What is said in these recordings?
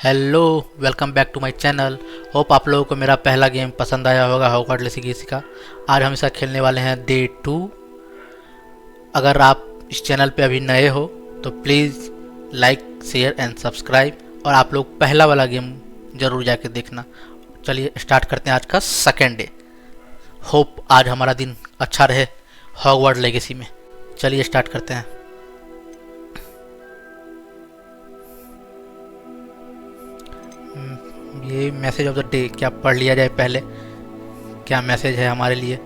Hello, welcome back to my channel. Hope आप लोगों को मेरा पहला गेम पसंद आया होगा, हॉगवर्ट्स लेगेसी का। आज हम इसका खेलने वाले हैं डे 2। अगर आप इस चैनल पे अभी नए हो तो please like share and subscribe, और आप लोग पहला वाला गेम ज़रूर जाके देखना। चलिए स्टार्ट करते हैं आज का सेकेंड डे। होप आज हमारा दिन अच्छा रहे हॉगवर्ट्स लेगेसी में। चलिए स्टार्ट करते हैं। ये मैसेज ऑफ द डे क्या पढ़ लिया जाए पहले? क्या मैसेज है हमारे लिए?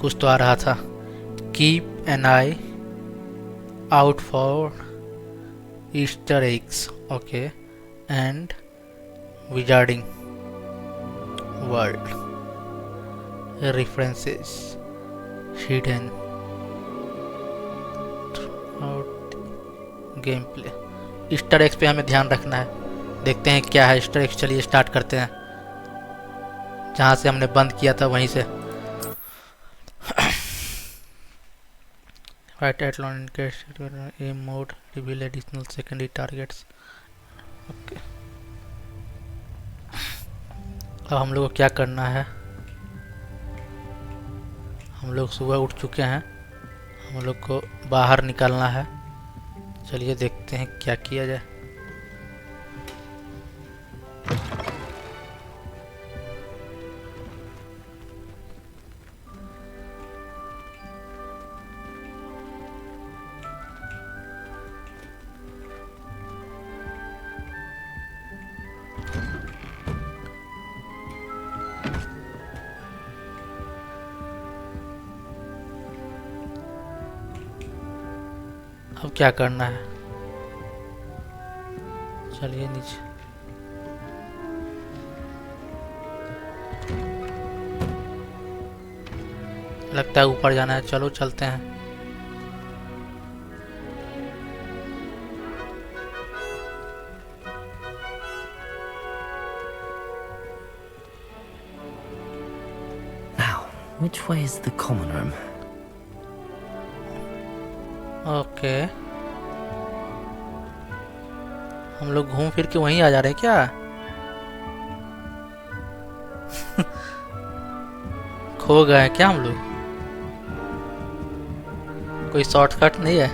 कुछ तो आ रहा था। Keep an I out for Easter eggs, okay, and wizarding world references hidden game play. Easter eggs पे हमें ध्यान रखना है। देखते हैं क्या है ईस्टर एग्स। चलिए स्टार्ट करते हैं जहाँ से हमने बंद किया था वहीं से। Right at launch indicates aim mode, reveal additional secondary targets. Okay. अब हम लोग को क्या करना है? हम लोग सुबह उठ चुके हैं, हम लोग को बाहर निकलना है। चलिए देखते हैं क्या किया जाए। अब क्या करना है? चलिए नीचे। लगता है ऊपर जाना है। चलो चलते हैं। Now, which way is the common room? Okay, हम लोग घूम फिर के वहीं आ जा रहे हैं क्या? खो गए हैं क्या हम लोग? कोई शॉर्टकट नहीं है?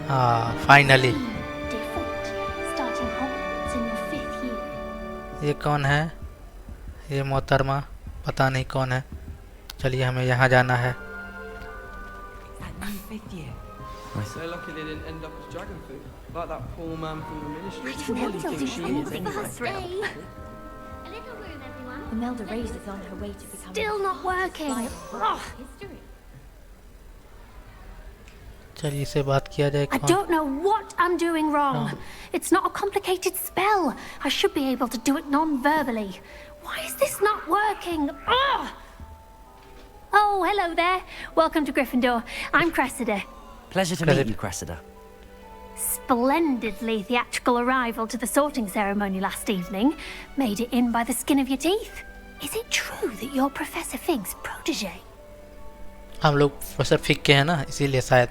हाँ, फाइनली। ये कौन है? ये मोहतरमा पता नहीं कौन है। चलिए हमें यहाँ जाना है। So lucky they didn't end up as dragon food, like that poor man from the ministry. I don't know, Really think she is anything anyway. for us, Ray. A little room, everyone. Imelda Reyes is on her way to become Still not working. Ugh. history. चलिए इसे बात किया जाए। I कौन? don't know what I'm doing wrong. It's not a complicated spell. I should be able to do it non-verbally. Why is this not working? Ugh. Oh, hello there. Welcome to Gryffindor. I'm Cressida. Pleasure to meet you, Cressida. Splendidly theatrical arrival to the sorting ceremony last evening. Made it in by the skin of your teeth. Is it true that you're Professor Fig's protege? हम लोग professor फिक के हैं ना, इसीलिए शायद।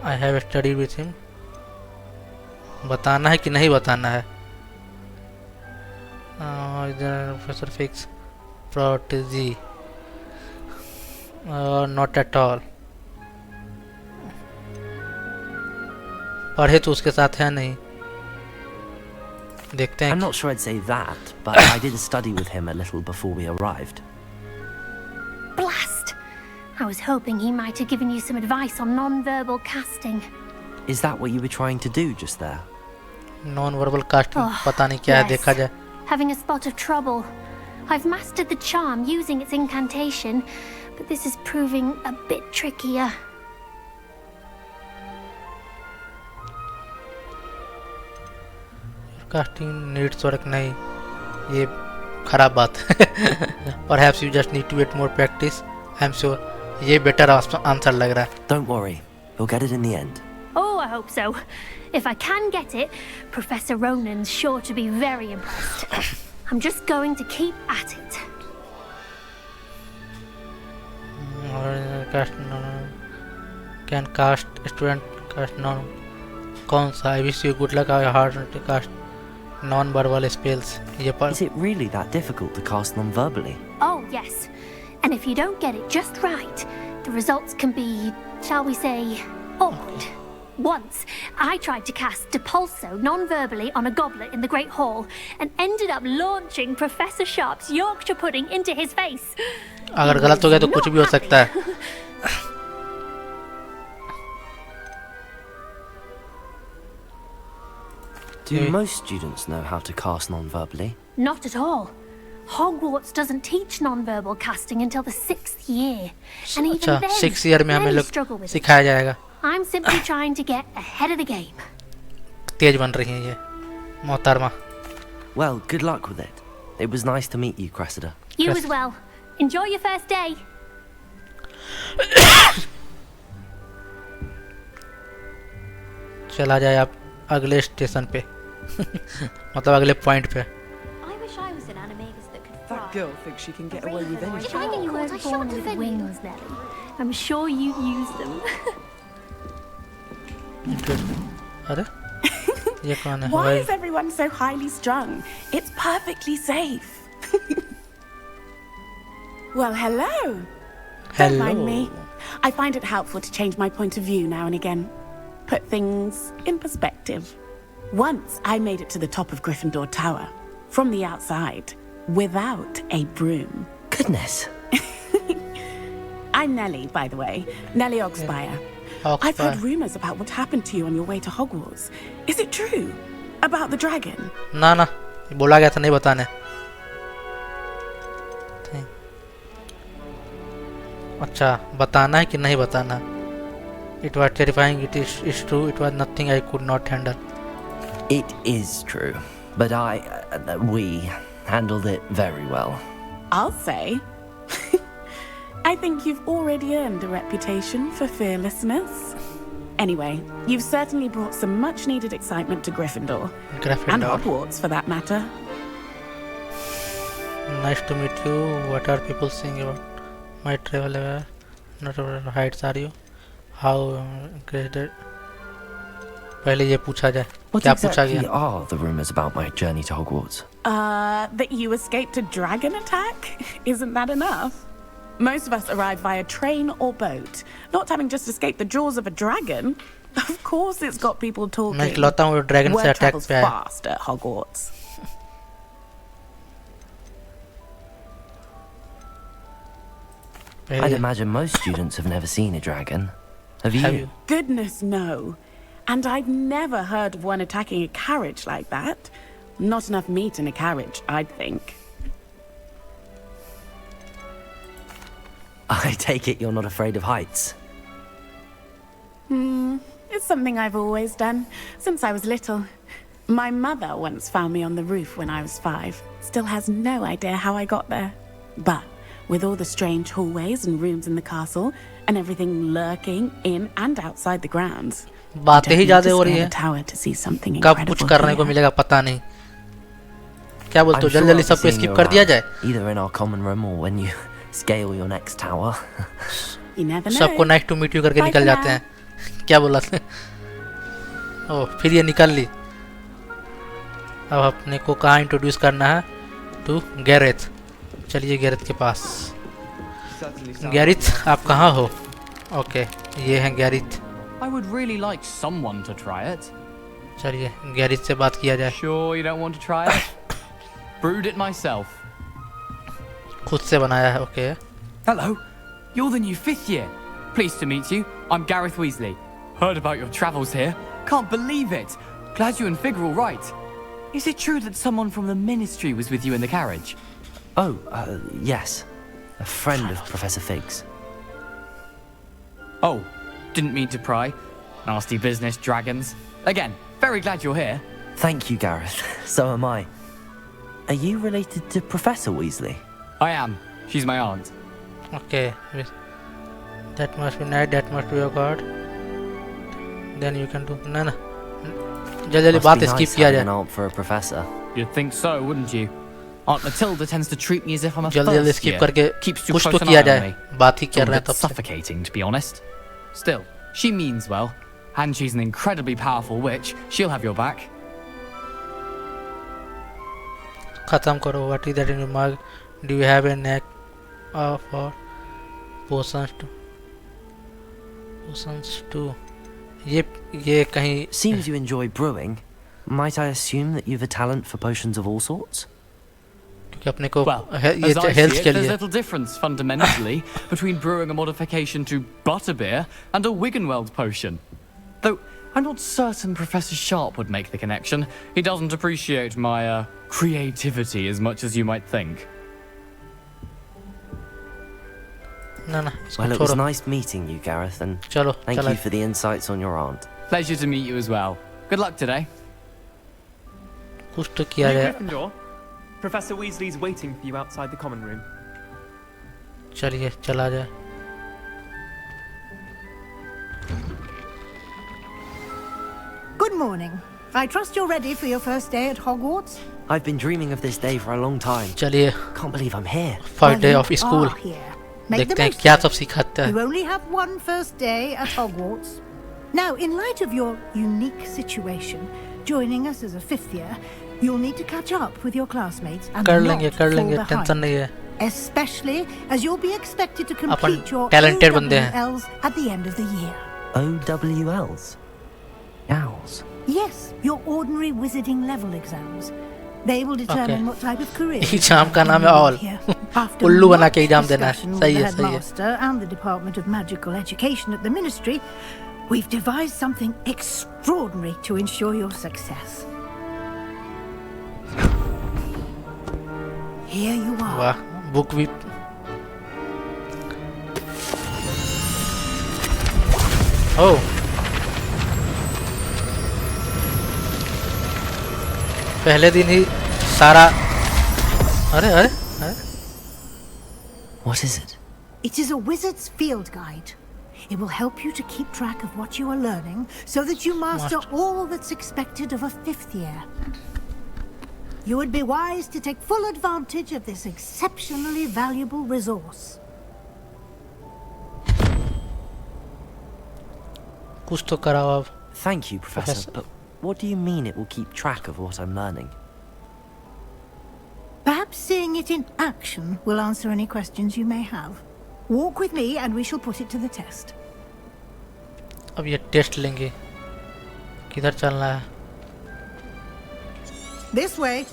I have studied with him. बताना है कि नहीं बताना है? Professor fix protege. Not at all. पढ़े तो उसके साथ है नहीं। देखते हैं। I'm not sure I'd say that, but I did study with him a little before we arrived. Blast! I was hoping he might have given you some advice on non-verbal casting. Is that what you were trying to do just there? Non verbal casting पता नहीं क्या है, देखा जाए। Having a spot of trouble. I've mastered the charm using its incantation, but this is proving a bit trickier. Casting needs work नहीं, ये खराब बात है। Perhaps you just need to get more practice. I'm sure ये better answer लग रहा है। Don't worry, you'll get it in the end. Oh, I hope so. If I can get it, Professor Ronan's sure to be very impressed. I'm just going to keep at it. Can cast student cast non कौन सा? I wish you good luck I hard to cast non verbal spells ये पर Is it really that difficult to cast non-verbally? Oh, yes. And if you don't get it just right, the results can be, shall we say, awkward. Once, I tried to cast Depulso non-verbally on a goblet in the Great Hall and ended up launching Professor Sharp's Yorkshire pudding into his face. अगर गलत हो गया तो कुछ भी हो सकता है. Do most students know how to cast non-verbally? Not at all. Hogwarts doesn't teach non-verbal casting until the 6th year. And even अच्छा then, 6 ईयर में हमें many लोग struggle with it. सिखाया जाएगा. I'm simply trying to get ahead of the game. तेज बन रही हैं ये मोहतरमा. Well, good luck with it. It was nice to meet you, Cressida. You Yes. as well. Enjoy your first day. चला जाए आप अगले स्टेशन पे. मतलब अगले पॉइंट पे. I wish I was an animagus that could That fly. girl thinks she can get away with If anything. I get You caught, I weren't shan't born with offend you. wings, Nelly. I'm sure you use them. अरे ये कौन है? Why हवाई is everyone so highly strung? It's perfectly safe. Well, hello. Don't mind me. I find it helpful to change my point of view now and again. Put things in perspective. Once I made it to the top of Gryffindor Tower, from the outside, without a broom. Goodness. I'm Nellie, by the way. Nellie Oxfire. I've heard rumours about what happened to you on your way to Hogwarts. Is it true? About the dragon? ना ना बोला गया था नहीं बताने. अच्छा बताना है कि नहीं बताना? It was terrifying. It's true. It was nothing I could not handle. It is true, but we handled it very well. I'll say. I think you've already earned a reputation for fearlessness. Anyway, you've certainly brought some much-needed excitement to Gryffindor. And Gryffindor. Hogwarts, for that matter. Nice to meet you. What are people saying about my travel? Not what heights are you? How graded? पहले ये पूछा जाए. What क्या पूछा exactly गया? are the rumors about my journey to Hogwarts? That you escaped a dragon attack? Isn't that enough? Most of us arrive via train or boat. Not having just escaped the jaws of a dragon. Of course it's got people talking. मैं इकलौता हूँ dragon से Word attack travels पे आया. fast at Hogwarts. I'd imagine most students have never seen a dragon. Have you? Goodness, no. And I've never heard of one attacking a carriage like that. Not enough meat in a carriage, I'd think. I take it you're not afraid of heights. It's something I've always done, since I was little. My mother once found me on the roof when I was 5. Still has no idea how I got there. But with all the strange hallways and rooms in the castle, and everything lurking in and outside the grounds, बातें ही ज़्यादा हो रही the है. tower to see something कब कुछ incredible करने को here. मिलेगा पता नहीं. क्या बोलते हो? I'm sure जल्दी जल्दी I'll be सबको seeing स्किप you कर दिया around, जाए. either in our common room or when you scale your next tower. You never know. सबको नाइस टू मीट यू करके Bye निकल for जाते now. हैं. क्या बोला था? ओह फिर ये निकल ली. अब अपने को कहाँ इंट्रोड्यूस करना है? To Gareth. चलिए गैरेथ के पास. Certainly sounds गैरिथ like आप कहाँ हो? ओके ये हैं Gareth. I would really like someone to try it. चलिए गैरिथ से बात किया जाए. Sure you don't want to try it? Brewed it myself. खुद से बनाया है. Okay Hello, you're the new 5th year. Pleased to meet you. I'm Gareth Weasley. Heard about your travels here. Can't believe it. Glad you and Fig are all right. Is it true that someone from the Ministry was with you in the carriage? Oh, yes. A friend of Professor Fig's. Oh, didn't mean to pry. Nasty business, dragons. Again, very glad you're here. Thank you, Gareth. So am I. Are you related to Professor Weasley? I am. She's my aunt. Okay that must be night. That must be your god. Then you can do. ना ना जल्दी जल्दी Must बात be स्किप nice किया having जाए. an aunt for a professor. You'd think so, wouldn't you? Aunt Matilda tends to treat me as if I'm a जल्दी जल्दी first स्किप year. करके Keeps too कुछ close तो an किया eye on जाए. me. बात ही It's कर all a रहे हैं bit तब से. suffocating, to be honest. Still, she means well. And she's an incredibly powerful witch. She'll have your back. खत्म करो. What is that in your mug? Do you have a knack for potions too? ये कहीं Seems you enjoy brewing. Might I assume that you've a talent for potions of all sorts? क्योंकि अपने को Well, ये as I see health it, के there's लिए little difference fundamentally between brewing a modification to butterbeer and a Wiggenweld potion. Though I'm not certain Professor Sharp would make the connection. He doesn't appreciate my creativity as much as you might think. ना ना इसको Well, it was छोड़ो. nice meeting you, Gareth, and चलो thank चला you for the insights on your aunt. Pleasure to meet you as well. Good luck today. कुछ तो किया New जाए. Gryffindor, Professor Weasley's waiting for you outside the common room. चलिए चला जाए. Good morning. I trust you're ready for your first day at Hogwarts. I've been dreaming of this day for a long time. चलिए Can't believe I'm here. First day Well, of you school. are here. Make the देखते हैं most क्या of सब it. सिखाता है. You only have one first day at Hogwarts. Now, in light of your unique situation, joining us as a fifth year, you'll need to catch up with your classmates and कर not लेंगे fall tension behind. नहीं है. Especially as you'll be expected to upon complete your talented बंदे हैं. OWLs at the end of the year. OWLs. Owls. Yes, your ordinary wizarding level exams. They will determine what type of career. Exam का नाम है you all. want here. After उल्लू बना much के exam देना है. discussion with सही the है सही है. headmaster and the Department of Magical Education at the Ministry, we've devised something extraordinary to ensure your success. Here you are. वाह बुक भी. ओह पहले दिन ही सारा. अरे अरे अरे What is it? It is a wizard's field guide. It will help you to keep track of what you are learning so that you master all that's expected of a fifth year. You would be wise to take full advantage of this exceptionally valuable resource. कुछ तो कराओ अब. Thank you, Professor. Professor. But what do you mean it will keep track of what I'm learning? Perhaps seeing it in action will answer any questions you may have. Walk with me and we shall put it to the test. अब ये test लेंगे. किधर चलना है? This way.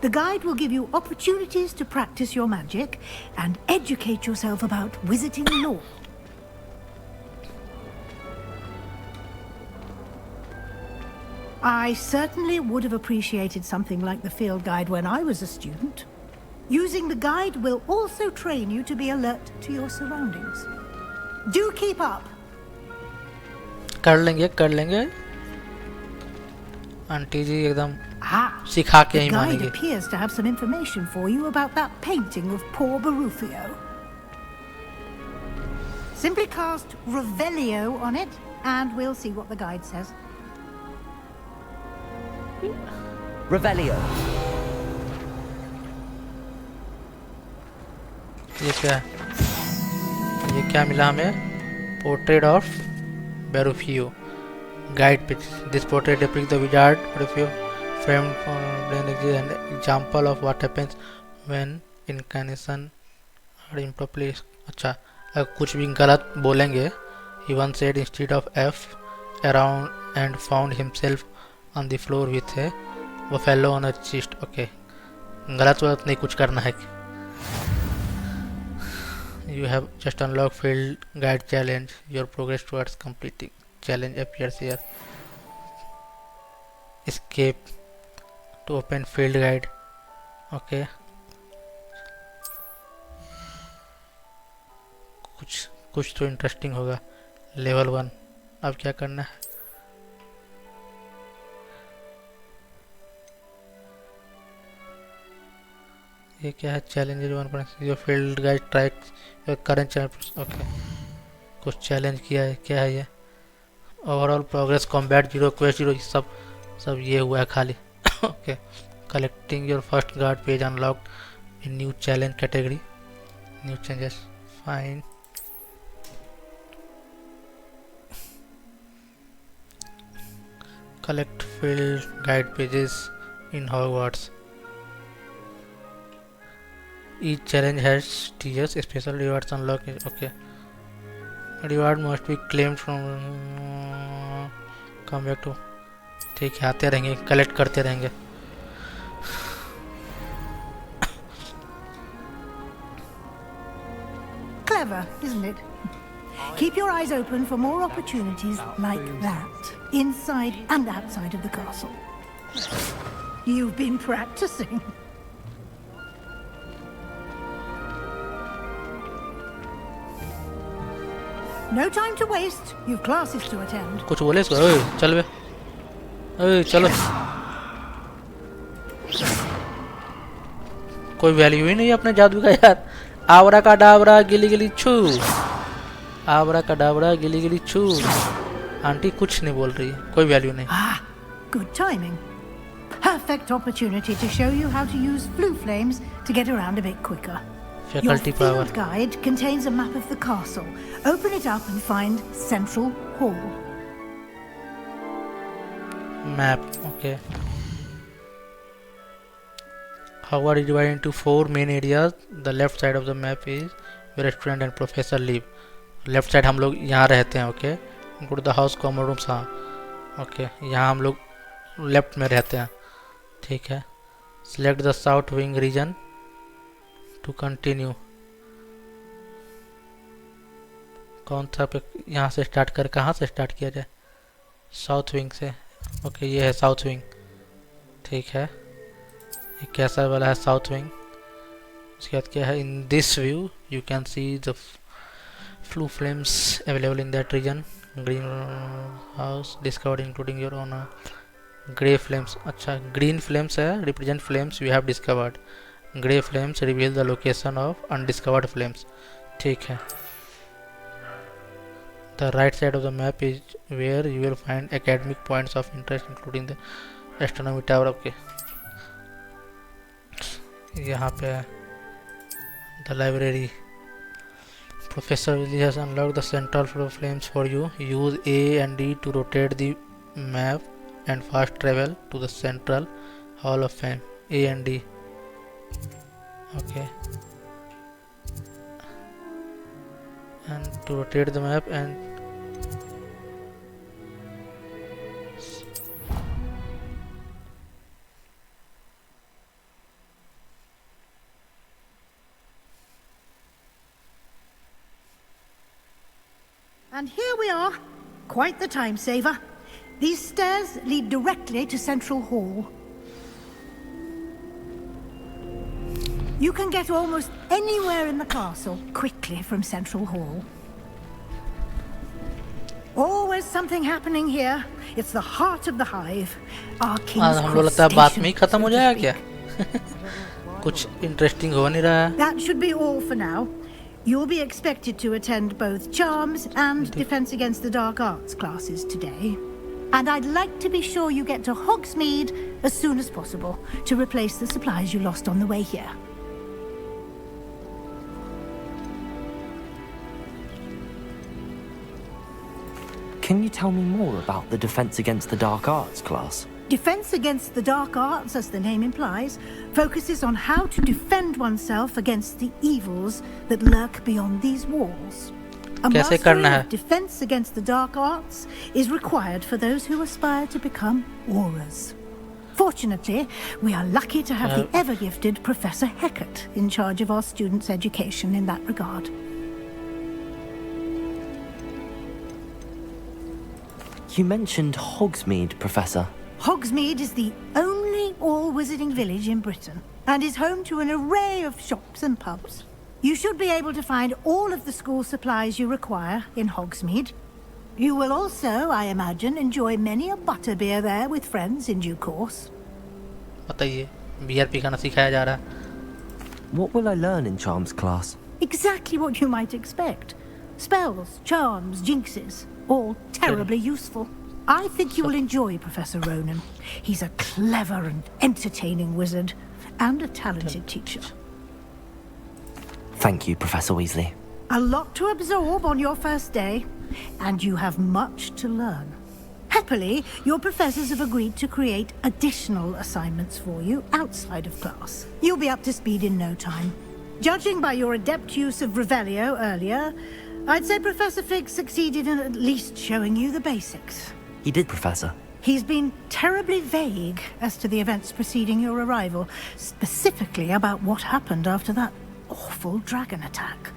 The guide will give you opportunities to practice your magic and educate yourself about wizarding lore. I certainly would have appreciated something like the field guide when I was a student. Using the guide will also train you to be alert to your surroundings. Do keep up. कर लेंगे. Aunty जी एकदम Ah, सिखा के the he guide मानेंगे. appears to have some information for you about that painting of poor Barufio. Simply cast Revelio on it, and we'll see what the guide says. Revelio. ये क्या है? ये क्या मिला हमें? पोर्ट्रेट ऑफ बेरुफियो. Guide page. This portrait depicts the wizard Berufio, framed for an example of what happens when incantation are improperly. अच्छा अगर कुछ भी गलत बोलेंगे. He once said instead of F around and found himself on the floor with a buffalo on a chest. Okay, गलत नहीं कुछ करना है. You have just unlocked field guide challenge. Your progress towards completing challenge appears here. Escape to open field guide. Okay. कुछ तो interesting होगा. Level 1. अब क्या करना है? ये क्या है? Challenges 1.6. Your field guide tracks your current challenge. Okay कुछ चैलेंज किया है. क्या है ये? ओवरऑल प्रोग्रेस कॉम्बैट 0 क्वेस्ट 0 सब ये हुआ है खाली. Okay collecting your first guard page unlocked in new challenge category. New changes. Fine. Collect field guide pages in Hogwarts. Each challenge has tiers. Special rewards unlock. Okay. Reward must be claimed from. Come back to. ठीक है, आते रहेंगे, collect करते रहेंगे. Clever, isn't it? Keep your eyes open for more opportunities like that, inside and outside of the castle. You've been practicing. No time to waste. You've classes to attend. कुछ बोले इसको? ओए चल बे, ओए चलो. कोई वैल्यू ही नहीं है अपने जादू का यार. आवरा का डाबरा गिली गिली छू, आवरा का डाबरा गिली गिली छू. आंटी कुछ नहीं बोल रही है, कोई वैल्यू नहीं. Ah, good timing. Perfect opportunity to show you how to use blue flames to get around a bit quicker. Your faculty power. field guide contains a map of the castle. Open it up and find Central Hall. Map. Okay. Hogwarts is divided into 4 main areas. The left side of the map is where student and professor live. Left side हम लोग यहाँ रहते हैं. Okay. Go to the house common rooms. हाँ. Okay. यहाँ हम लोग left में रहते हैं. ठीक है. Select the south wing region to continue. कौन सा पे यहाँ से स्टार्ट कर, कहाँ से स्टार्ट किया जाए? साउथ विंग से. ओके, ये है साउथ विंग. ठीक है. ये कैसा वाला है साउथ विंग? उसके बाद क्या है? In this view you can see the flu flames available in that region. Green house discovered including your own. Grey flames. अच्छा, ग्रीन फ्लेम्स है represent flames we have discovered. Grey flames reveal the location of undiscovered flames. ठीक है. The right side of the map is where you will find academic points of interest including the astronomy tower. Okay. यहाँ पे है the library. Professor Willy has unlocked the central floor flames for you. Use A and D to rotate the map and fast travel to the central hall of fame. A and D. Okay. And to rotate the map and And here we are. Quite the time saver. These stairs lead directly to Central Hall. You can get almost anywhere in the castle quickly from Central Hall. Always something happening here. It's the heart of the hive. Our King's हम लोग लगता है बात में ही खत्म हो जाएगा क्या? कुछ इंटरेस्टिंग हो नहीं रहा है. That should be all for now. You'll be expected to attend both Charms and Defense Against the Dark Arts classes today. And I'd like to be sure you get to Hogsmeade as soon as possible to replace the supplies you lost on the way here. Can you tell me more about the Defense Against the Dark Arts class? Defense Against the Dark Arts, as the name implies, focuses on how to defend oneself against the evils that lurk beyond these walls. A कैसे mastery करना है? of Defense Against the Dark Arts is required for those who aspire to become Aurors. Fortunately, we are lucky to have the ever-gifted Professor Hecat in charge of our students' education in that regard. You mentioned Hogsmeade, Professor. Hogsmeade is the only all-wizarding village in Britain and is home to an array of shops and pubs. You should be able to find all of the school supplies you require in Hogsmeade. You will also, I imagine, enjoy many a butterbeer there with friends in due course. बताइए, beer पिकाना सिखाया जा रहा है. What will I learn in Charms class? Exactly what you might expect. Spells, charms, jinxes, all terribly useful. I think you will enjoy Professor Ronan. He's a clever and entertaining wizard, and a talented teacher. Thank you, Professor Weasley. A lot to absorb on your first day, and you have much to learn. Happily, your professors have agreed to create additional assignments for you outside of class. You'll be up to speed in no time. Judging by your adept use of Revelio earlier, I'd say Professor Fig succeeded in at least showing you the basics. He did, Professor. He's been terribly vague as to the events preceding your arrival, specifically about what happened after that awful dragon attack.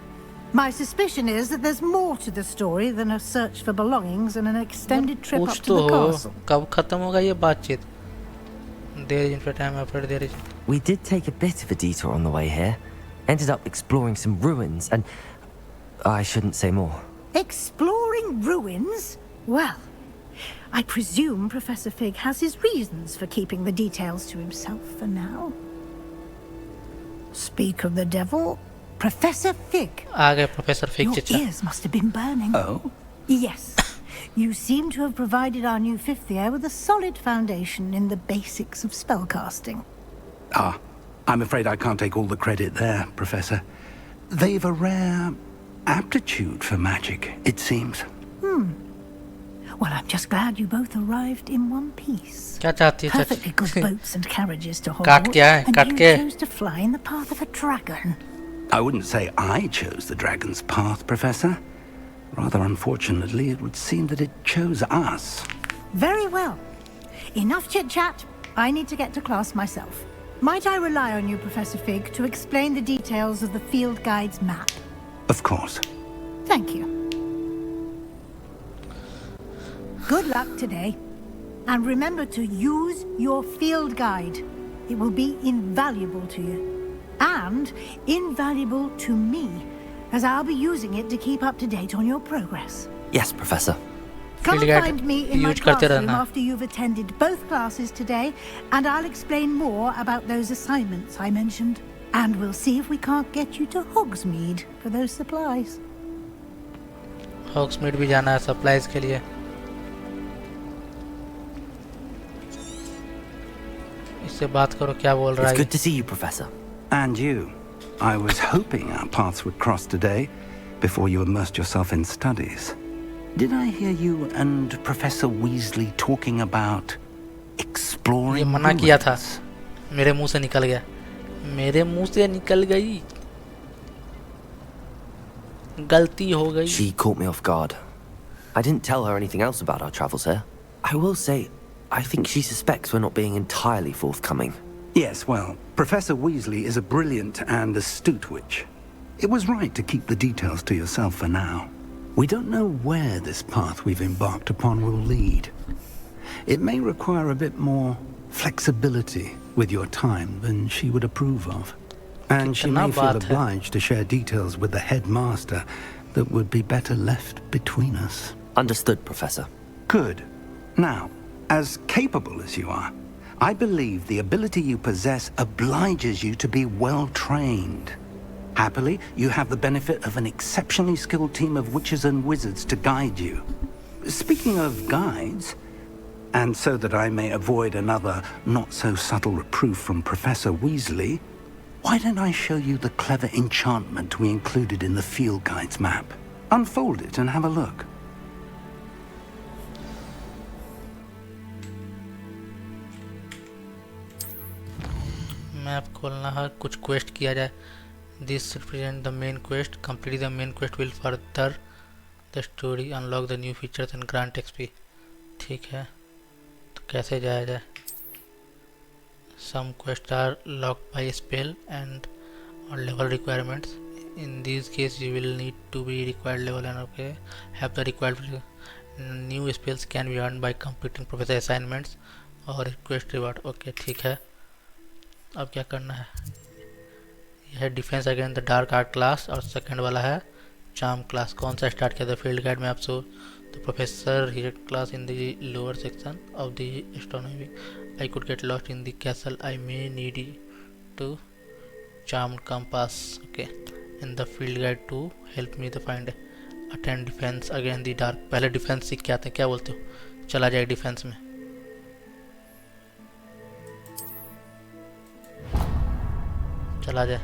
My suspicion is that there's more to the story than a search for belongings and an extended trip up to the castle. कब खत्म होगा ये बातचीत? There is infinite time after there is. We did take a bit of a detour on the way here. Ended up exploring some ruins and... I shouldn't say more. Exploring ruins? Well, I presume Professor Fig has his reasons for keeping the details to himself for now. Speak of the devil, Professor Fig. आ गए Professor Fig Your चचा. ears must have been burning. Oh? Yes. You seem to have provided our new fifth year with a solid foundation in the basics of spellcasting. Ah, I'm afraid I can't take all the credit there, Professor. They've a rare aptitude for magic, it seems. Well, I'm just glad you both arrived in one piece. क्या चाहती है Perfectly good चाची? boats and carriages to काट Hogwarts, क्या है? and काट you के? chose to fly in the path of a dragon. I wouldn't say I chose the dragon's path, Professor. Rather unfortunately, it would seem that it chose us. Very well. Enough chit-chat. I need to get to class myself. Might I rely on you, Professor Fig, to explain the details of the field guide's map? Of course. Thank you. Good luck today. And remember to use your field guide. It will be invaluable to you. And invaluable to me, as I'll be using it to keep up to date on your progress. Yes, Professor. Come Field and guide find me in my use करते classroom रहना. after you've attended both classes today, and I'll explain more about those assignments I mentioned. And we'll see if we can't get you to Hogsmeade for those supplies. Hogsmeade भी जाना है supplies के लिए. इससे बात करो क्या बोल रहा It's है? good to see you, Professor. And you. I was hoping our paths would cross today, before you immersed yourself in studies. Did I hear you and Professor Weasley talking about ये exploring मना किया था. ruins? मेरे मुंह से निकल गया. मेरे मुंह से निकल गई. गलती हो गई. She caught me off guard. I didn't tell her anything else about our travels here. I will say, I think she suspects we're not being entirely forthcoming. Yes, well, Professor Weasley is a brilliant and astute witch. It was right to keep the details to yourself for now. We don't know where this path we've embarked upon will lead. It may require a bit more flexibility with your time than she would approve of. And she may feel बात है. obliged to share details with the headmaster that would be better left between us. Understood, Professor. Good. Now, as capable as you are, I believe the ability you possess obliges you to be well trained. Happily, you have the benefit of an exceptionally skilled team of witches and wizards to guide you. Speaking of guides, and so that I may avoid another not-so-subtle reproof from Professor Weasley, why don't I show you the clever enchantment we included in the field guide's map? Unfold it and have a look. Map खोलना है. कुछ quest किया जाए. This represent the main quest. Complete the main quest will further the story, unlock the new features and grant XP. ठीक है. तो कैसे जाया जाए? Some quests are locked by spell and or level requirements. In these cases, you will need to be required level and okay have the required new spells can be earned by completing professor assignments or quest reward. Okay, ठीक है. अब क्या करना है? यह है defence against the dark art class और second वाला है चार्म क्लास. कौन सा स्टार्ट किया था? फील्ड गाइड में आप so the professor here class in the lower section of the astronomy. I could get lost in the castle. I may need to charm compass. Okay. In the field guide to help me the find attend defence against the dark. पहले defence सीख के आते हैं. क्या बोलते हो? चला जाए डिफेंस में. चला जाए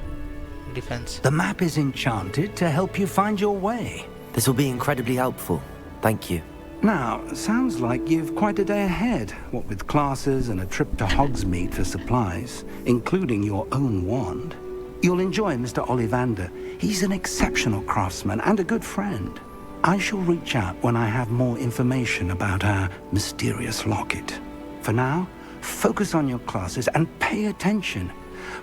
defense. The map is enchanted to help you find your way. This will be incredibly helpful. Thank you. Now, sounds like you've quite a day ahead, what with classes and a trip to Hogsmeade for supplies, including your own wand. You'll enjoy Mr. Ollivander. He's an exceptional craftsman and a good friend. I shall reach out when I have more information about our mysterious locket. For now, focus on your classes and pay attention.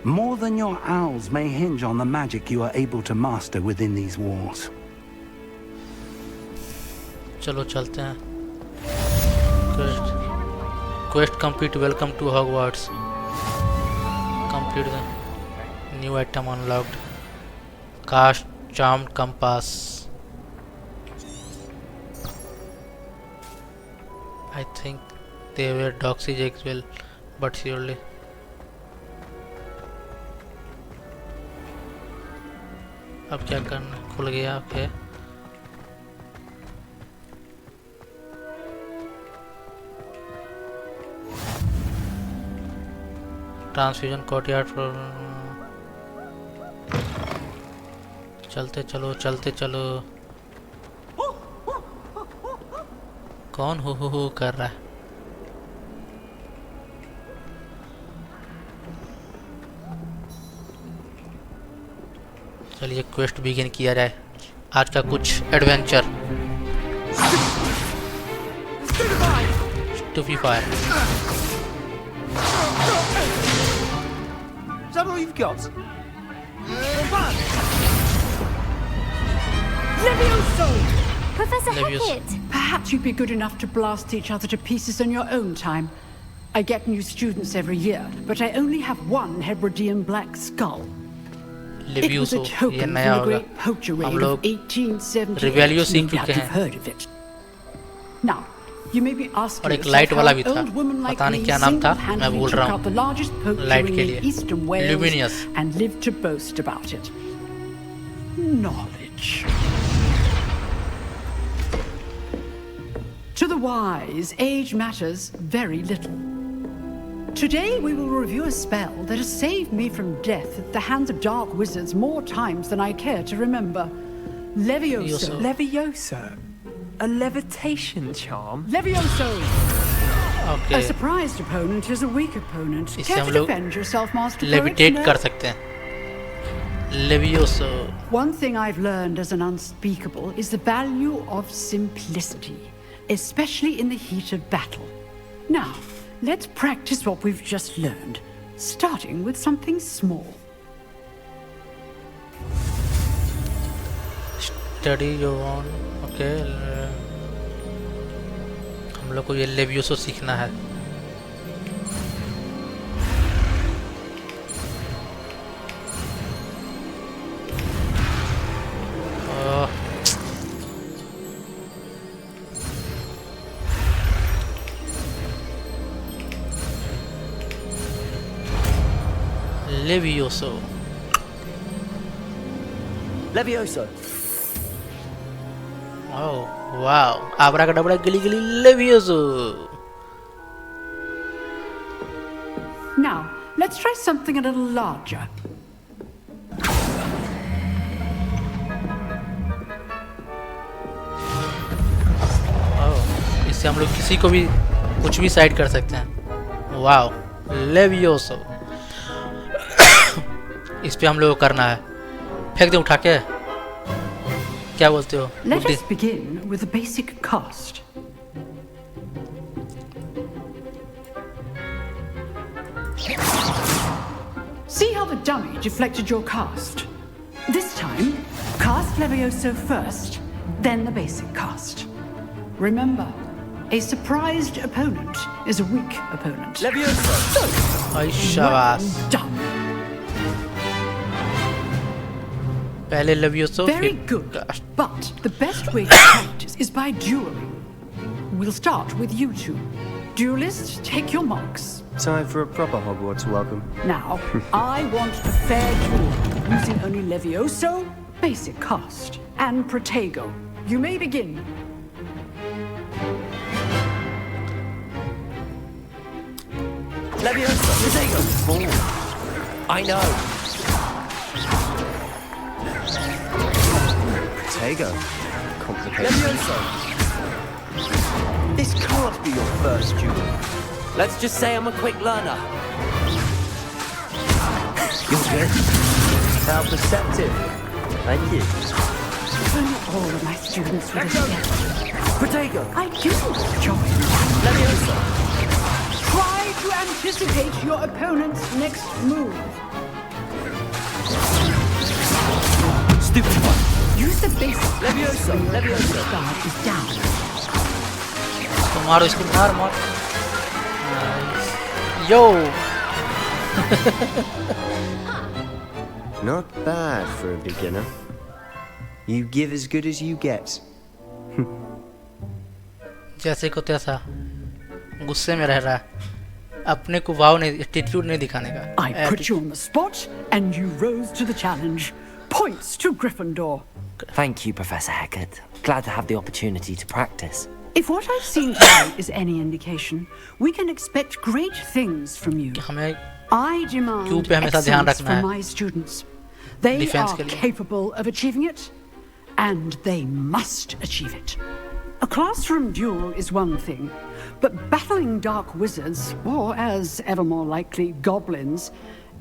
More than your owls may hinge on the magic you are able to master within these walls. चलो चलते हैं. Quest complete. Welcome to Hogwarts. Complete the new item unlocked. Cast charmed compass. I think they were doxy as well, but surely. अब क्या करना? खुल गया. Okay. Transfusion courtyard for. चलते चलो. कौन हो कर रहा है? चलिए क्वेस्ट बिगिन किया जाए. आज का कुछ adventure. स्टूपीफायर. Is that all you've got? Levioso! Professor Levioso. Hackett! Perhaps you'd be good enough to blast each other to pieces on your own time. I get new students every year, but I only have one Hebridean black skull. It was a Levioso. token ये from नया the होगा. great poacher raid हम of लोग 1878. Revelio सीख No doubt चुके you've हैं. heard of it. Now, you may be asking और एक yourself लाइट वाला how भी an था. old woman like पता नहीं me क्या नाम था. मैं single-handedly भूल took रहा out the हूँ. largest poacher लाइट ring के in लिए. eastern Wales Luminous. and lived to boast about it. Knowledge. To the wise, age matters very little. Today we will review a spell that has saved me from death at the hands of dark wizards more times than I care to remember. Levioso. Levioso? A levitation charm? Levioso! Okay. A surprised opponent is a weak opponent. इससे Care हम to लोग defend yourself, Master levitate Poet? कर No? सकते हैं. Levioso. One thing I've learned as an unspeakable is the value of simplicity, especially in the heat of battle. Now, let's practice what we've just learned, starting with something small. Study your own. Okay. हम लोग को ये लेवियोसो सीखना है. Levioso. Levioso. Oh, wow. Abracadabra gilly gilly Levioso. Now, let's try something a little larger. Oh, इससे हम लोग किसी को भी कुछ भी साइड कर सकते हैं. वाओ. Levioso. इस पे हम लोग को करना है. फेंक दे उठा के. क्या बोलते हो? Let बुड्ढी. us begin with a basic cast. See how the dummy deflected your cast? This time, cast Levioso first, then the basic cast. Remember, a surprised opponent is a weak opponent. Levioso. आई शाबाश. Well done. पहले Levioso. Very फिर good. cast. But the best way to practice is by dueling. We'll start with you two. Duelists, take your marks. Time for a proper Hogwarts welcome. Now, I want a fair duel using only Levioso, basic cast, and Protego. You may begin. Levioso. Protego. I know. Protego. Complicated. Levioso. want to be your first duel? Let's just say I'm a quick learner. You're good. How perceptive. Thank you. If all of my students would have guessed. Protego! I do, Joy. Levioso! Try to anticipate your opponent's next move. Stupid one! Use the basic Levioso! Levioso! guard is down. मारो इसको मार मार यो Not bad for a beginner. You give as good as you get. जैसे को तैसा गुस्से में रह रहा है अपने को वाव नहीं एटीट्यूड नहीं दिखाने का I put you on the spot and you rose to the challenge. Points to Gryffindor. Thank you, Professor Hecat. Glad to have the opportunity to practice. If what I've seen today is any indication, we can expect great things from you. हमें I demand क्यों पे हमेशा ध्यान excellence रखना from है my students. They defence are के लिए capable of achieving it, and they must achieve it. A classroom duel is one thing, but battling dark wizards, or as ever more likely, goblins,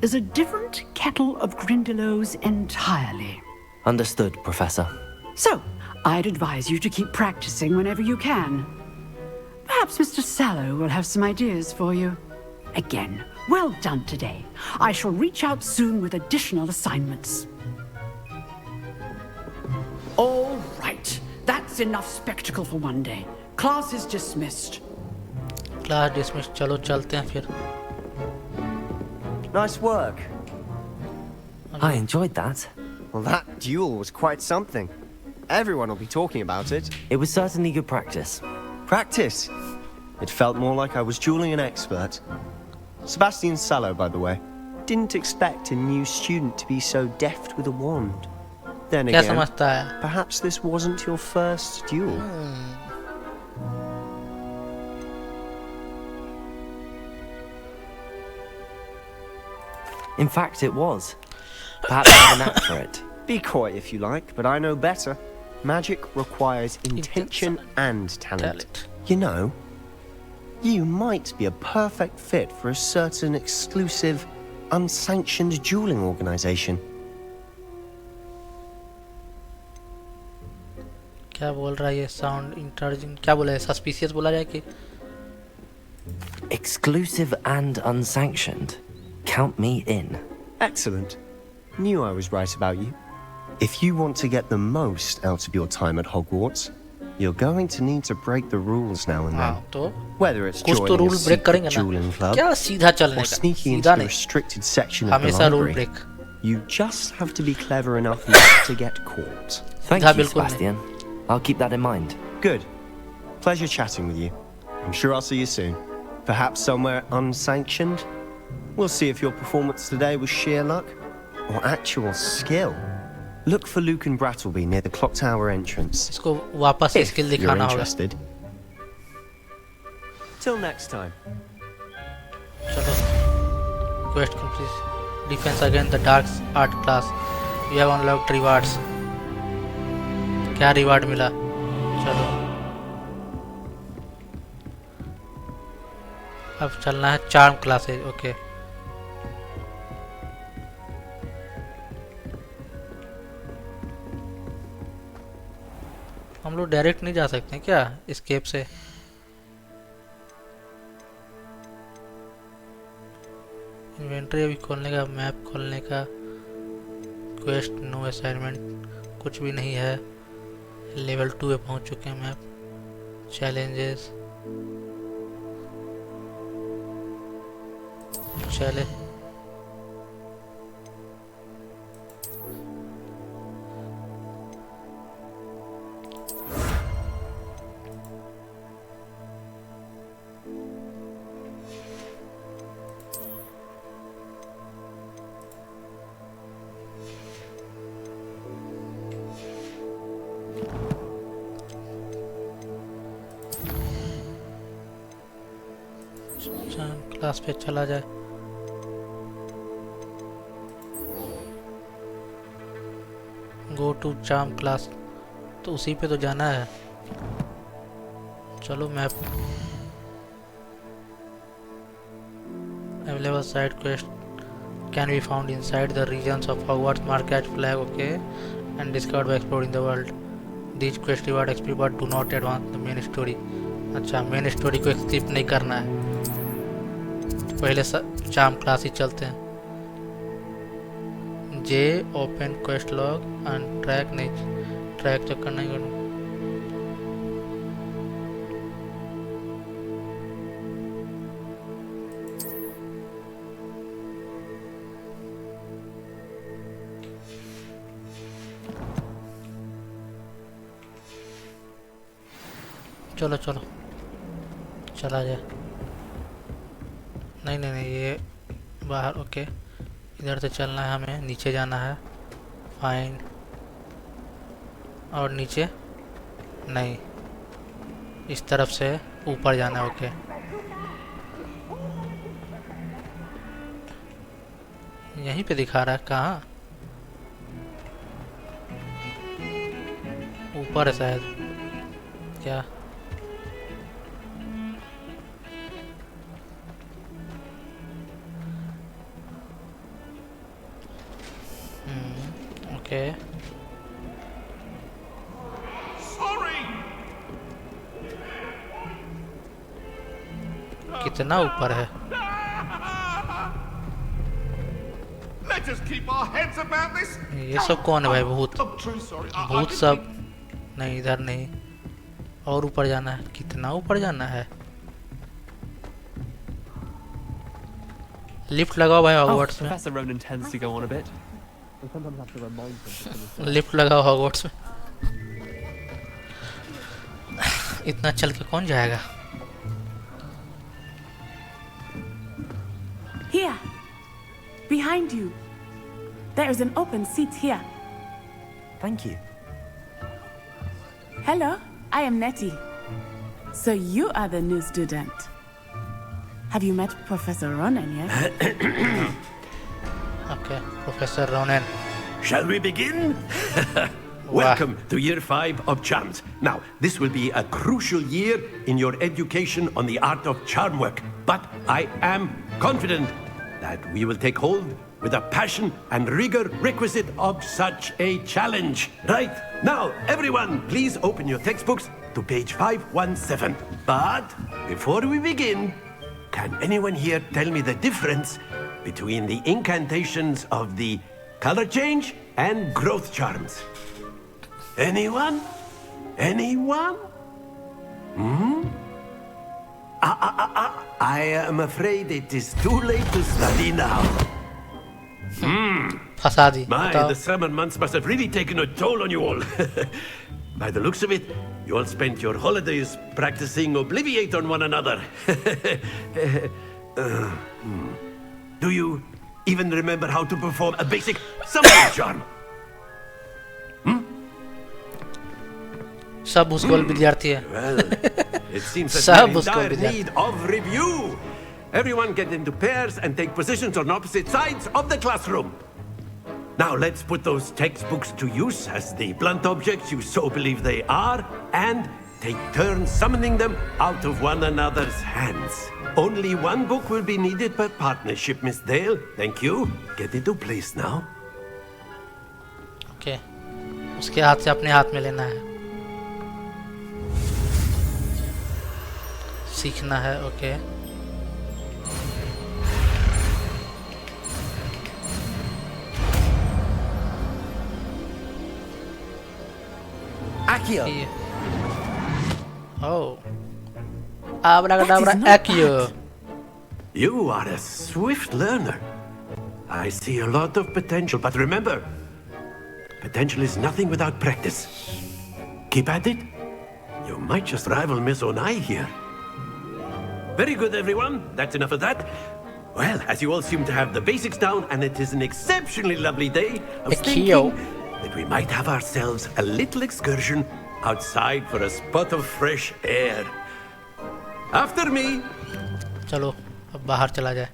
is a different kettle of Grindylows entirely. Understood, Professor. So, I'd advise you to keep practicing whenever you can. Perhaps Mr. Sallow will have some ideas for you. Again, well done today. I shall reach out soon with additional assignments. All right. That's enough spectacle for one day. Class is dismissed. Class dismiss चलो चलते हैं फिर Nice work. I enjoyed that. Well, that duel was quite something. Everyone will be talking about it. It was certainly good practice. Practice? It felt more like I was dueling an expert. Sebastian Sallow, by the way. Didn't expect a new student to be so deft with a wand. Then क्या again, समझता है perhaps this wasn't your first duel. In fact, it was. Perhaps I have a knack for it. Be coy if you like, but I know better. Magic requires intention and talent. You know, you might be a perfect fit for a certain exclusive, unsanctioned dueling organization. क्या बोल रहा है ये sound interesting क्या बोला है suspicious बोला जाए कि Exclusive and unsanctioned. Count me in. Excellent. Knew I was right about you. If you want to get the most out of your time at Hogwarts, you're going to need to break the rules now and then. हाँ तो Whether it's कुछ तो joining a rule break secret करेंगे dueling ना club क्या सीधा चलने or का sneaking into सीधा the नहीं restricted section of the हमेशा rule library. Break You just have to be clever enough not to get caught. Thank सीधा you, बिल्कुल नहीं Sebastian. I'll keep that in mind. Good. Pleasure chatting with you. I'm sure I'll see you soon. Perhaps somewhere unsanctioned? We'll see if your performance today was sheer luck or actual skill. Look for Luke and Brattleby near the clock tower entrance. इसको वापस If skill you're दिखाना होगा interested. Till next time. चलो quest complete defense against the dark art class we have unlocked rewards क्या reward मिला चलो अब चलना है चार्म क्लासेज ओके हम लोग डायरेक्ट नहीं जा सकते क्या एस्केप से इन्वेंटरी अभी खोलने का मैप खोलने का क्वेस्ट नो असाइनमेंट कुछ भी नहीं है लेवल 2 पे पहुंच चुके हैं मैप चैलेंजेस चले क्लास पे चला जाए गो टू चार्म क्लास तो उसी पे तो जाना है चलो map available side quest can be found inside the regions of Hogwarts. Mark catch flag, okay, and discovered by exploring the world. These quests reward XP but do not advance the main story. अच्छा main story को skip नहीं करना है, पहले charm class ही चलते हैं. J open quest log and track नहीं, ट्रैक चेक करना ही करूँ. चलो चलो चला जाए. नहीं नहीं नहीं ये बाहर, ओके. इधर से चलना है, हमें नीचे जाना है. फाइन. और नीचे नहीं, इस तरफ से ऊपर जाना है. ओके यहीं पे दिखा रहा है. कहाँ? ऊपर है शायद. क्या? ओके कितना ऊपर है? ये सब कौन है भाई? भूत? भूत सब नहीं, इधर नहीं. और ऊपर जाना है. कितना ऊपर जाना है? लिफ्ट लगाओ भाई हॉगवर्ट्स में. Professor Ronan tends to go on a bit. Lift लगाओ हॉगवर्ट्स में. इतना चल के कौन जाएगा? Here, behind you. There is an open seat here. Thank you. Hello, I am Nettie. So you are the new student. Have you met Professor Ronan yet? Okay, Professor Ronan. Shall we begin? Welcome to year 5 of charms. Now, this will be a crucial year in your education on the art of charm work. But I am confident that we will take hold with the passion and rigor requisite of such a challenge. Right, now, everyone, please open your textbooks to page 517. But before we begin, can anyone here tell me the difference between the incantations of the color change and growth charms? Anyone? Anyone? I am afraid it is too late to study now. My, the summer months must have really taken a toll on you all. By the looks of it, you all spent your holidays practicing Obliviate on one another. Do you even remember how to perform a basic summoning charm? सब उसको विद्यार्थी है. Well, it seems that we're in dire need of review. Everyone get into pairs and take positions on opposite sides of the classroom. Now let's put those textbooks to use as the blunt objects you so believe they are, and take turns summoning them out of one another's hands. Only one book will be needed per partnership, Miss Dale. Thank you. Get into place now. Okay. उसके हाथ से अपने हाथ में लेना है. सीखना है. Okay Accio. Oh. Abracadabra Accio. You are a swift learner. I see a lot of potential, but remember, potential is nothing without practice. Keep at it. You might just rival Miss Onai here. Very good, everyone. That's enough of that. Well, as you all seem to have the basics down, and it is an exceptionally lovely day, I was thinking that we might have ourselves a little excursion outside for a spot of fresh air. After me. चलो अब बाहर चला जाए.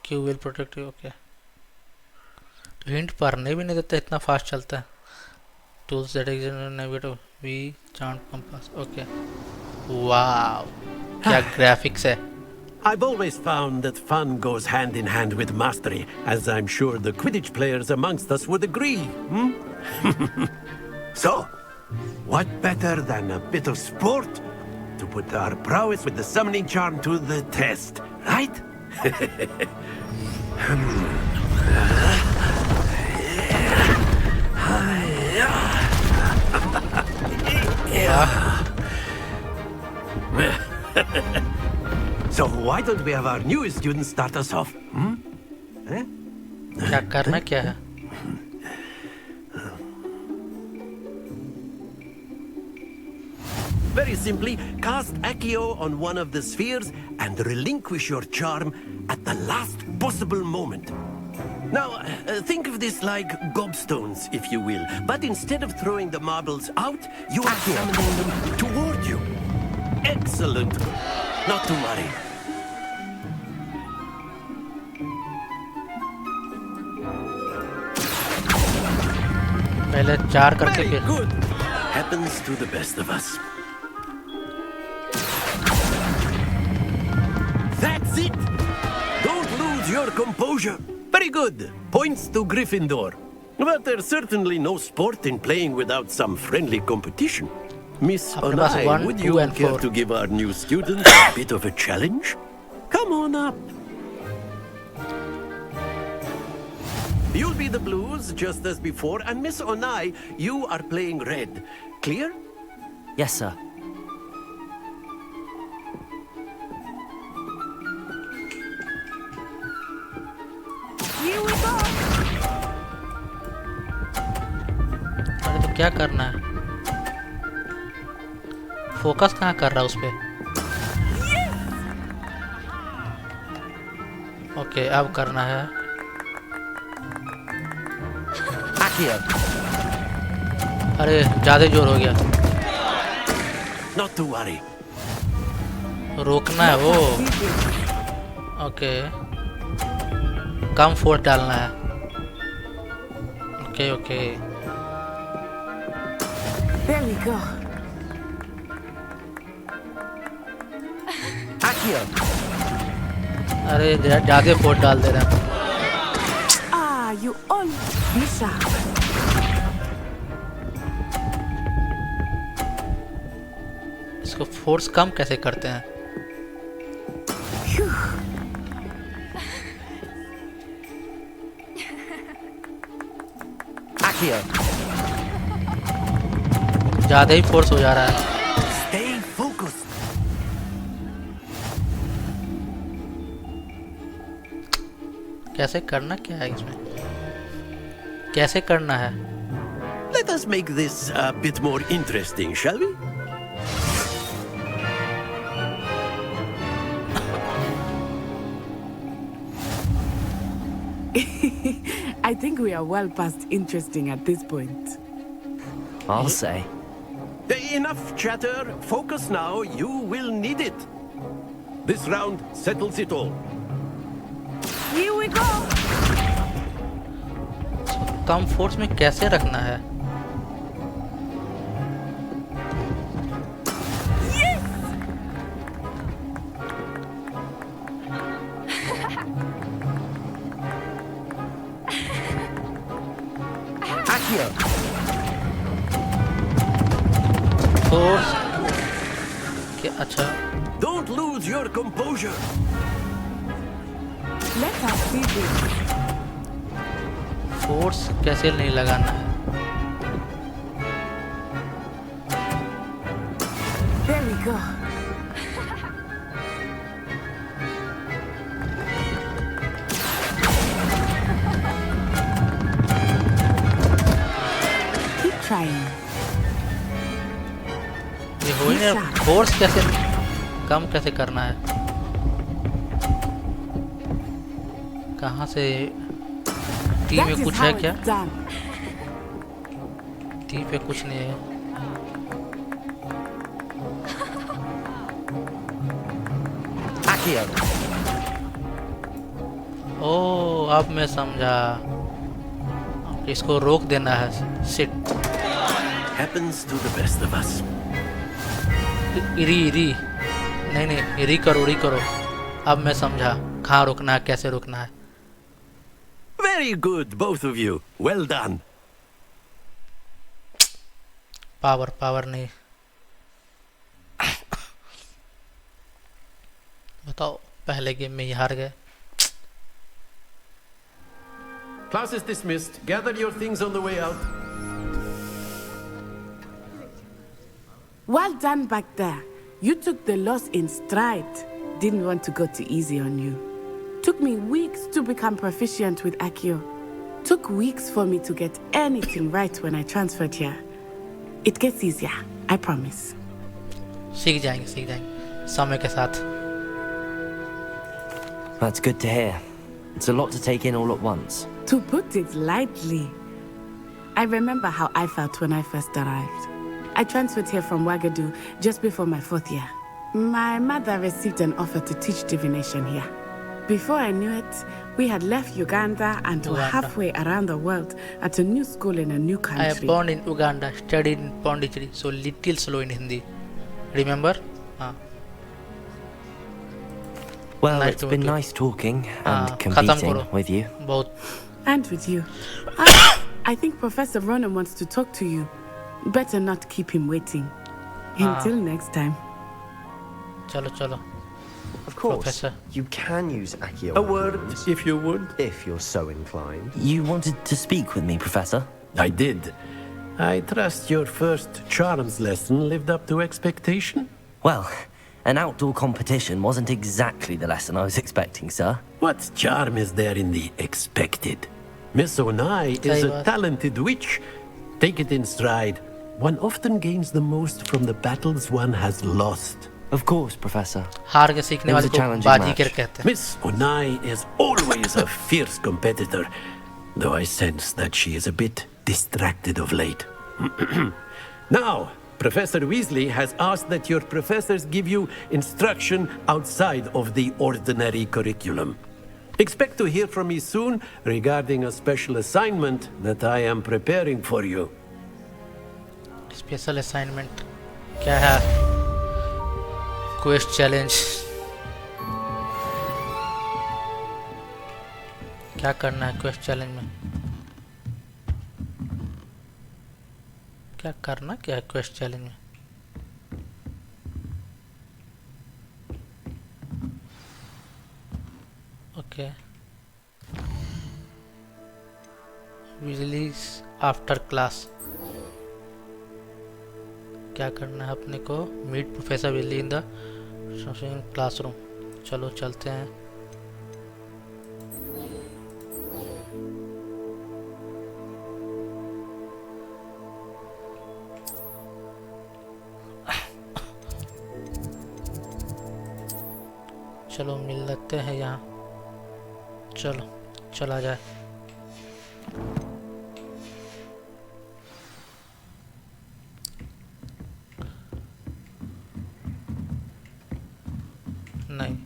Q will protect you. Okay. तो hint पढ़ने भी नहीं देता, इतना फास्ट चलता है. Tools that exist navigate we chant compass okay wow क्या ग्राफिक्स है I've always found that fun goes hand in hand with mastery, as I'm sure the Quidditch players amongst us would agree. So, what better than a bit of sport to put our prowess with the summoning charm to the test, right? So why don't we have our newest student start us off? क्या करना क्या है Very simply, cast Accio on one of the spheres and relinquish your charm at the last possible moment. Now, think of this like gobstones, if you will. But instead of throwing the marbles out, you are summoning them toward you. Excellent. Not to worry. पहले 4 करके Very फिर good. Happens to the best of us. That's it. Don't lose your composure. Very good. Points to Gryffindor. But there's certainly no sport in playing without some friendly competition. Miss अपने पास Onai, 1, would 2 you and care 4 to give our new students a bit of a challenge? Come on up. You'll be the blues, just as before, and Miss Onai, you are playing red. Clear? Yes, sir. Here we go. अरे तो क्या करना है focus कहाँ कर रहा है उस पे ओके अब करना है Accio. अरे ज्यादा जोर हो गया Not to worry. रोकना है वो ओके कम फोर्स डालना है okay okay There we go. Accio. अरे ज्यादा फोर्स डाल दे रहा है Ah, you all be sharp. इसको फोर्स कम कैसे करते हैं Accio. ज्यादा ही फोर्स हो जा रहा है Stay focused. कैसे करना क्या है इसमें कैसे करना है Let us make this a bit more interesting, shall we? I think we are well past interesting at this point. I'll say. Enough chatter. Focus now. You will need it. This round settles it all. Here we go. Come force में कैसे रखना है Accio. Force क्या अच्छा Don't lose your composure. Let us see this. Force कैसे नहीं लगाना है There we go. Keep trying. ये हो ही नहीं फोर्स कैसे कम कैसे करना है कहाँ से टी में कुछ है क्या टी पे कुछ नहीं है Accio. ओ अब मैं समझा इसको रोक देना है seat happens to the best of us. री नहीं री करो अब मैं समझा कहाँ रुकना है कैसे रुकना है. Very good, both of you. Well done. Power नहीं. बताओ पहले गेम में ही हार गए. Class is dismissed. Gather your things on the way out. Well done back there. You took the loss in stride. Didn't want to go too easy on you. Took me weeks to become proficient with Accio. Took weeks for me to get anything right when I transferred here. It gets easier, I promise. सीख जाएंगे समय के साथ. That's good to hear. It's a lot to take in all at once. To put it lightly, I remember how I felt when I first arrived. I transferred here from Wagadu just before my 4th year. My mother received an offer to teach divination here. Before I knew it, we had left Uganda and were halfway around the world at a new school in a new country. I am born in Uganda, studied in Pondicherry, so little slow in Hindi. Remember? Well, nice it's been nice talking and khatam competing karo. with you. And with you. I think Professor Ronan wants to talk to you. Better not keep him waiting. Until next time. चलो. Of course, Professor. you can use Accio. A word, if you would. If you're so inclined. You wanted to speak with me, Professor? I did. I trust your first charms lesson lived up to expectation? Well, an outdoor competition wasn't exactly the lesson I was expecting, sir. What charm is there in the expected? Miss Onai is a talented witch. Take it in stride. One often gains the most from the battles one has lost. Of course, Professor. हार के सीखने वाले को बाजीगर कहते हैं. Miss Onai is always a fierce competitor, though I sense that she is a bit distracted of late. Now, Professor Weasley has asked that your professors give you instruction outside of the ordinary curriculum. Expect to hear from me soon regarding a special assignment that I am preparing for you. Special assignment क्या है? Quest challenge. क्या करना है quest challenge में? क्या करना क्या है quest challenge में? Okay. Weasley's after class. क्या करना है अपने को? Meet professor Willy in the classroom. चलो चलते हैं. चलो मिल लेते हैं यहाँ. चलो चला जाए. नहीं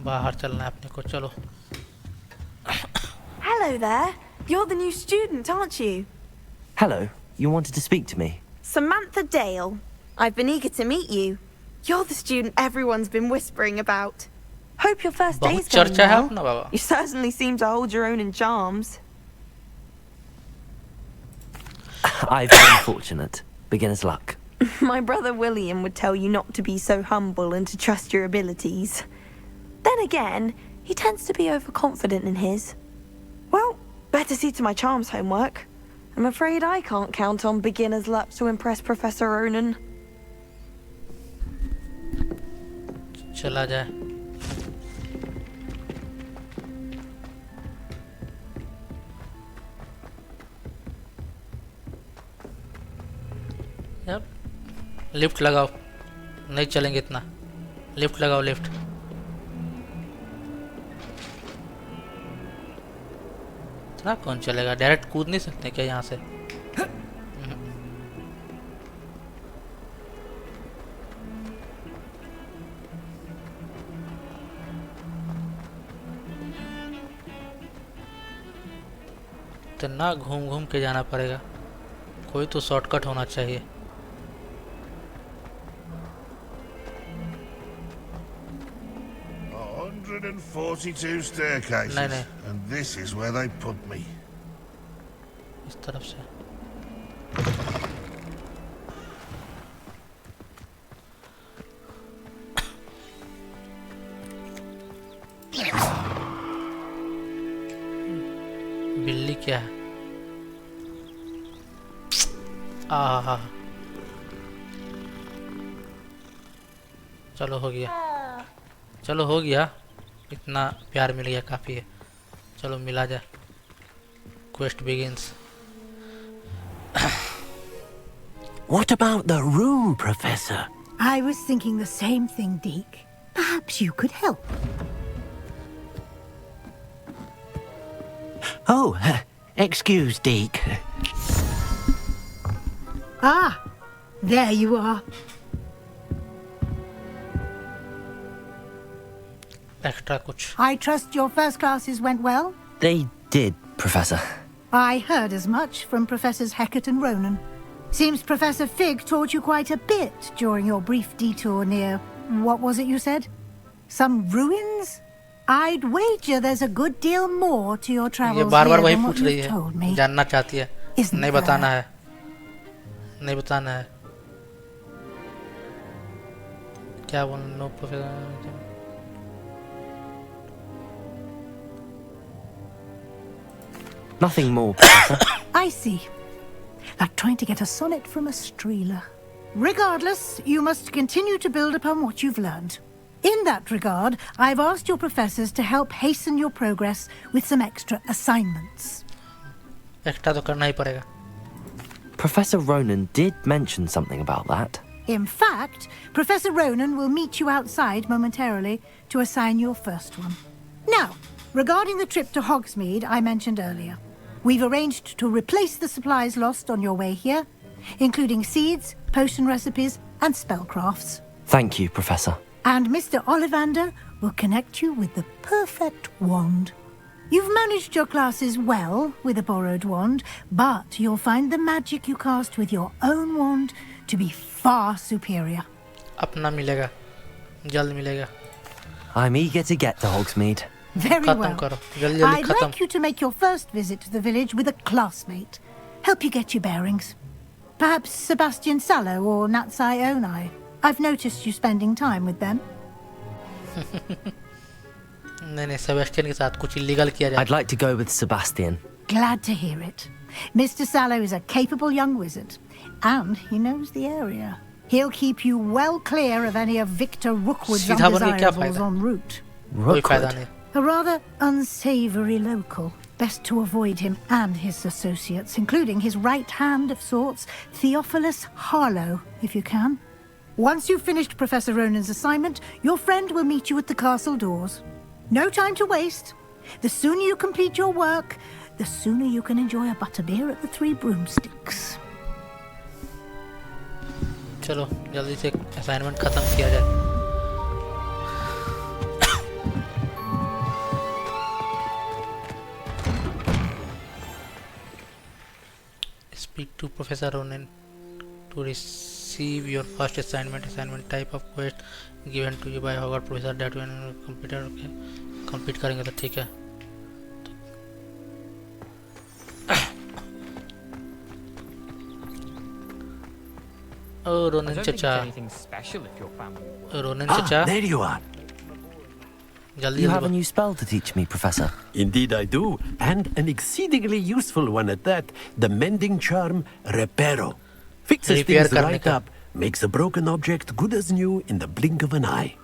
बाहर चलना है अपने को. चलो. Hello there. You're the new student, aren't you? Hello. You wanted to speak to me? Samantha Dale. I've been eager to meet you. You're the student everyone's been whispering about. Hope your first day's going well. You certainly seem to hold your own in charms. I've been fortunate. Beginner's luck. My brother William would tell you not to be so humble and to trust your abilities. Then again, he tends to be overconfident in his. Well, better see to my charms homework. I'm afraid I can't count on beginner's luck to impress Professor Ronan. चला जाए. अब lift लगाओ. नहीं चलेंगे इतना. Lift लगाओ lift. इतना कौन चलेगा? डायरेक्ट कूद नहीं सकते क्या यहाँ से? इतना घूम घूम के जाना पड़ेगा. कोई तो शॉर्टकट होना चाहिए। 142 staircases. नहीं। And this is where they put me. इस तरफ से बिल्ली क्या है? आहा, चलो हो गया, चलो हो गया, इतना प्यार मिल गया, काफी है। चलो मिला जाए। Quest begins. What about the room, Professor? I was thinking the same thing, Deke. Perhaps you could help. Oh, excuse, Deke. Ah, there you are. Extra कुछ। I trust your first classes went well? They did, Professor. I heard as much from Professors Hecat and Ronan. Seems Professor Fig taught you quite a bit during your brief detour near... what was it you said? Some ruins? I'd wager there's a good deal more to your ये travels बार-बार here वही than पूछ what रही you've told है, me. जानना चाहती है, Isn't नहीं there? बताना है, नहीं बताना है। क्या बोलना professor? Nothing more, Professor. I see. Like trying to get a sonnet from a streeler. Regardless, you must continue to build upon what you've learned. In that regard, I've asked your professors to help hasten your progress with some extra assignments. Extra तो करना ही पड़ेगा। Professor Ronan did mention something about that. In fact, Professor Ronan will meet you outside momentarily to assign your first one. Now, regarding the trip to Hogsmeade I mentioned earlier, we've arranged to replace the supplies lost on your way here, including seeds, potion recipes, and spellcrafts. Thank you, Professor. And Mr. Ollivander will connect you with the perfect wand. You've managed your classes well with a borrowed wand, but you'll find the magic you cast with your own wand to be far superior. अपना मिलेगा, जल्द मिलेगा। I'm eager to get to Hogsmeade. Very खत्म well. करो, जल्दी जल्दी I'd खत्म। like you to make your first visit to the village with a classmate. Help you get your bearings. Perhaps Sebastian Sallow or Natsai Onai. I've noticed you spending time with them. नहीं, Sebastian के साथ कुछ illegal किया जाए। I'd like to go with Sebastian. Glad to hear it. Mr. Sallow is a capable young wizard, and he knows the area. He'll keep you well clear of any of Victor Rookwood's सीधा बन के क्या undesirables फायदा? en route. कोई फायदा नहीं। A rather unsavory local. Best to avoid him and his associates, including his right hand of sorts, Theophilus Harlow, if you can. Once you've finished Professor Ronan's assignment, your friend will meet you at the castle doors. No time to waste. The sooner you complete your work, the sooner you can enjoy a butterbeer at the Three Broomsticks. चलो जल्दी से assignment खत्म किया जाए। Speak to Professor Ronan to receive your first assignment. Assignment type of quest given to you by Hogwarts Professor that you computer complete करेंगे तो ठीक है। Oh, Ronan चचा। Ronan चचा। There you are. जल्दी You have a new spell to teach me, Professor. Indeed I do, and an exceedingly useful one at that, the mending charm Reparo. Fixes Repair things करने right का। up, makes a broken object good as new in the blink of an eye.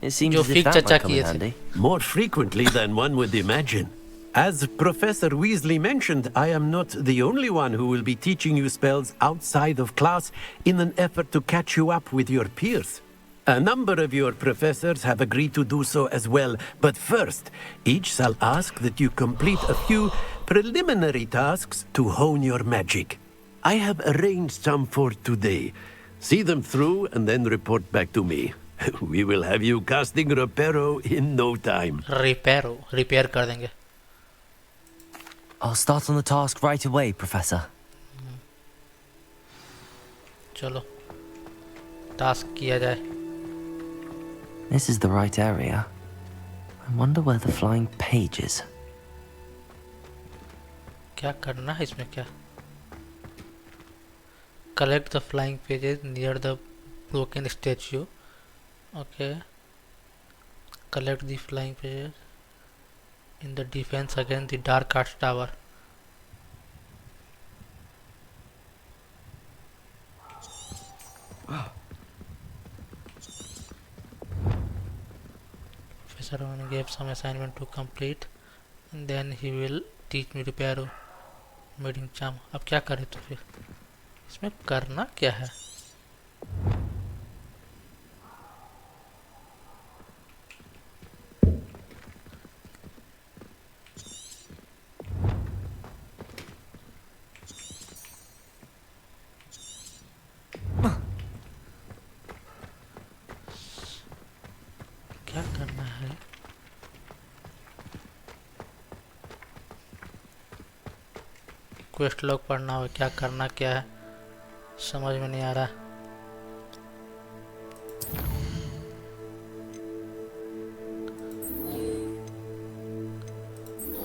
It seems जो as if fig that चचा might come किए in थे। handy. More frequently than one would imagine. As Professor Weasley mentioned, I am not the only one who will be teaching you spells outside of class in an effort to catch you up with your peers. A number of your professors have agreed to do so as well, but first, each shall ask that you complete a few preliminary tasks to hone your magic. I have arranged some for today. See them through and then report back to me. We will have you casting Reparo in no time. Repair कर देंगे। I'll start on the task right away, Professor. चलो task किया जाए। This is the right area. I wonder where the flying page is. क्या करना है इसमें? क्या? Collect the flying pages near the broken statue. Okay. Collect the flying pages in the defense against the dark arts tower. Professor gave some assignment to complete and then he will teach me repair meeting charm. अब क्या करें तो फिर इसमें करना क्या है? क्या करना है? क्वेस्ट लॉग पढ़ना हो, क्या करना क्या है समझ में नहीं आ रहा।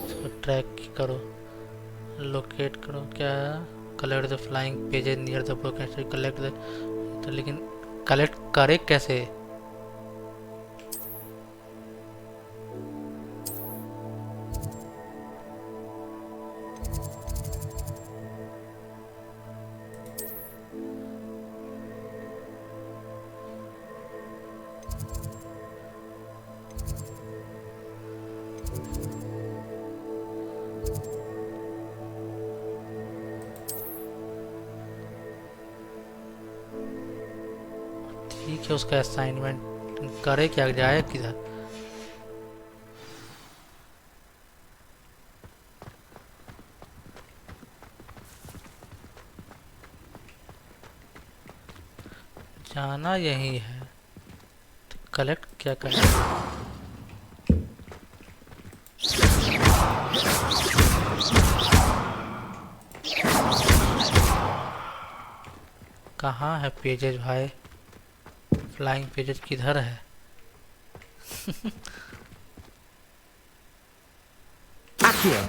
इसको ट्रैक करो, लोकेट करो, क्या collect the flying pages near the broken, collect the, तो लेकिन कलेक्ट करे कैसे? ठीक है, उसका असाइनमेंट करे क्या, जाए किधर? जाना यही है तो कलेक्ट क्या करना? कहाँ है पेजेस भाई? फ्लाइंग पेजेस किधर है? Accio.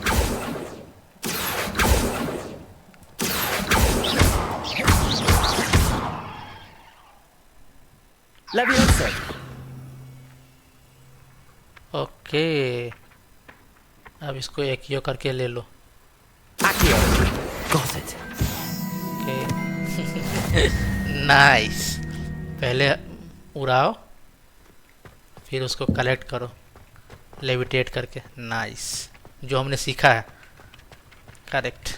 Levioso. ओके, अब इसको एक्यो करके ले लो। Accio. Got it. Okay nice. पहले उड़ाओ फिर उसको कलेक्ट करो लेविटेट करके। नाइस, जो हमने सीखा है correct.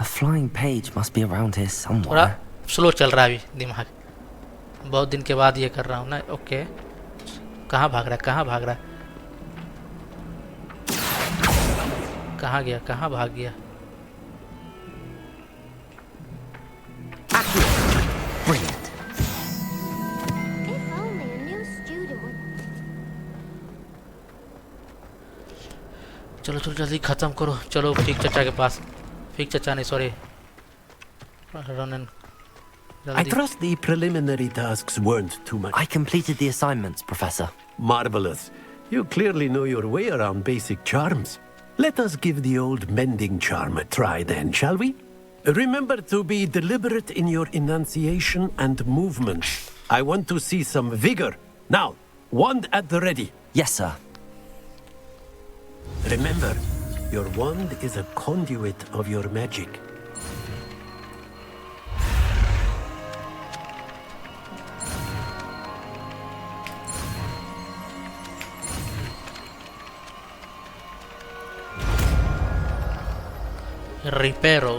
A flying page must be around here somewhere. थोड़ा स्लो चल रहा है अभी दिमाग, बहुत दिन के बाद ये कर रहा हूँ ना। ओके, कहाँ भाग रहा है? कहाँ भाग रहा है? कहाँ गया? कहाँ भाग गया? Brilliant. If only a new student would. चलो चलो जल्दी ख़त्म करो। चलो फिक चचा के पास। फिक चचा नहीं, sorry रनन। I trust the preliminary tasks weren't too much. I completed the assignments, Professor. Marvelous. You clearly know your way around basic charms. Let us give the old mending charm a try then, shall we? Remember to be deliberate in your enunciation and movement. I want to see some vigor. Now, wand at the ready. Yes, sir. Remember, your wand is a conduit of your magic. रिपेरो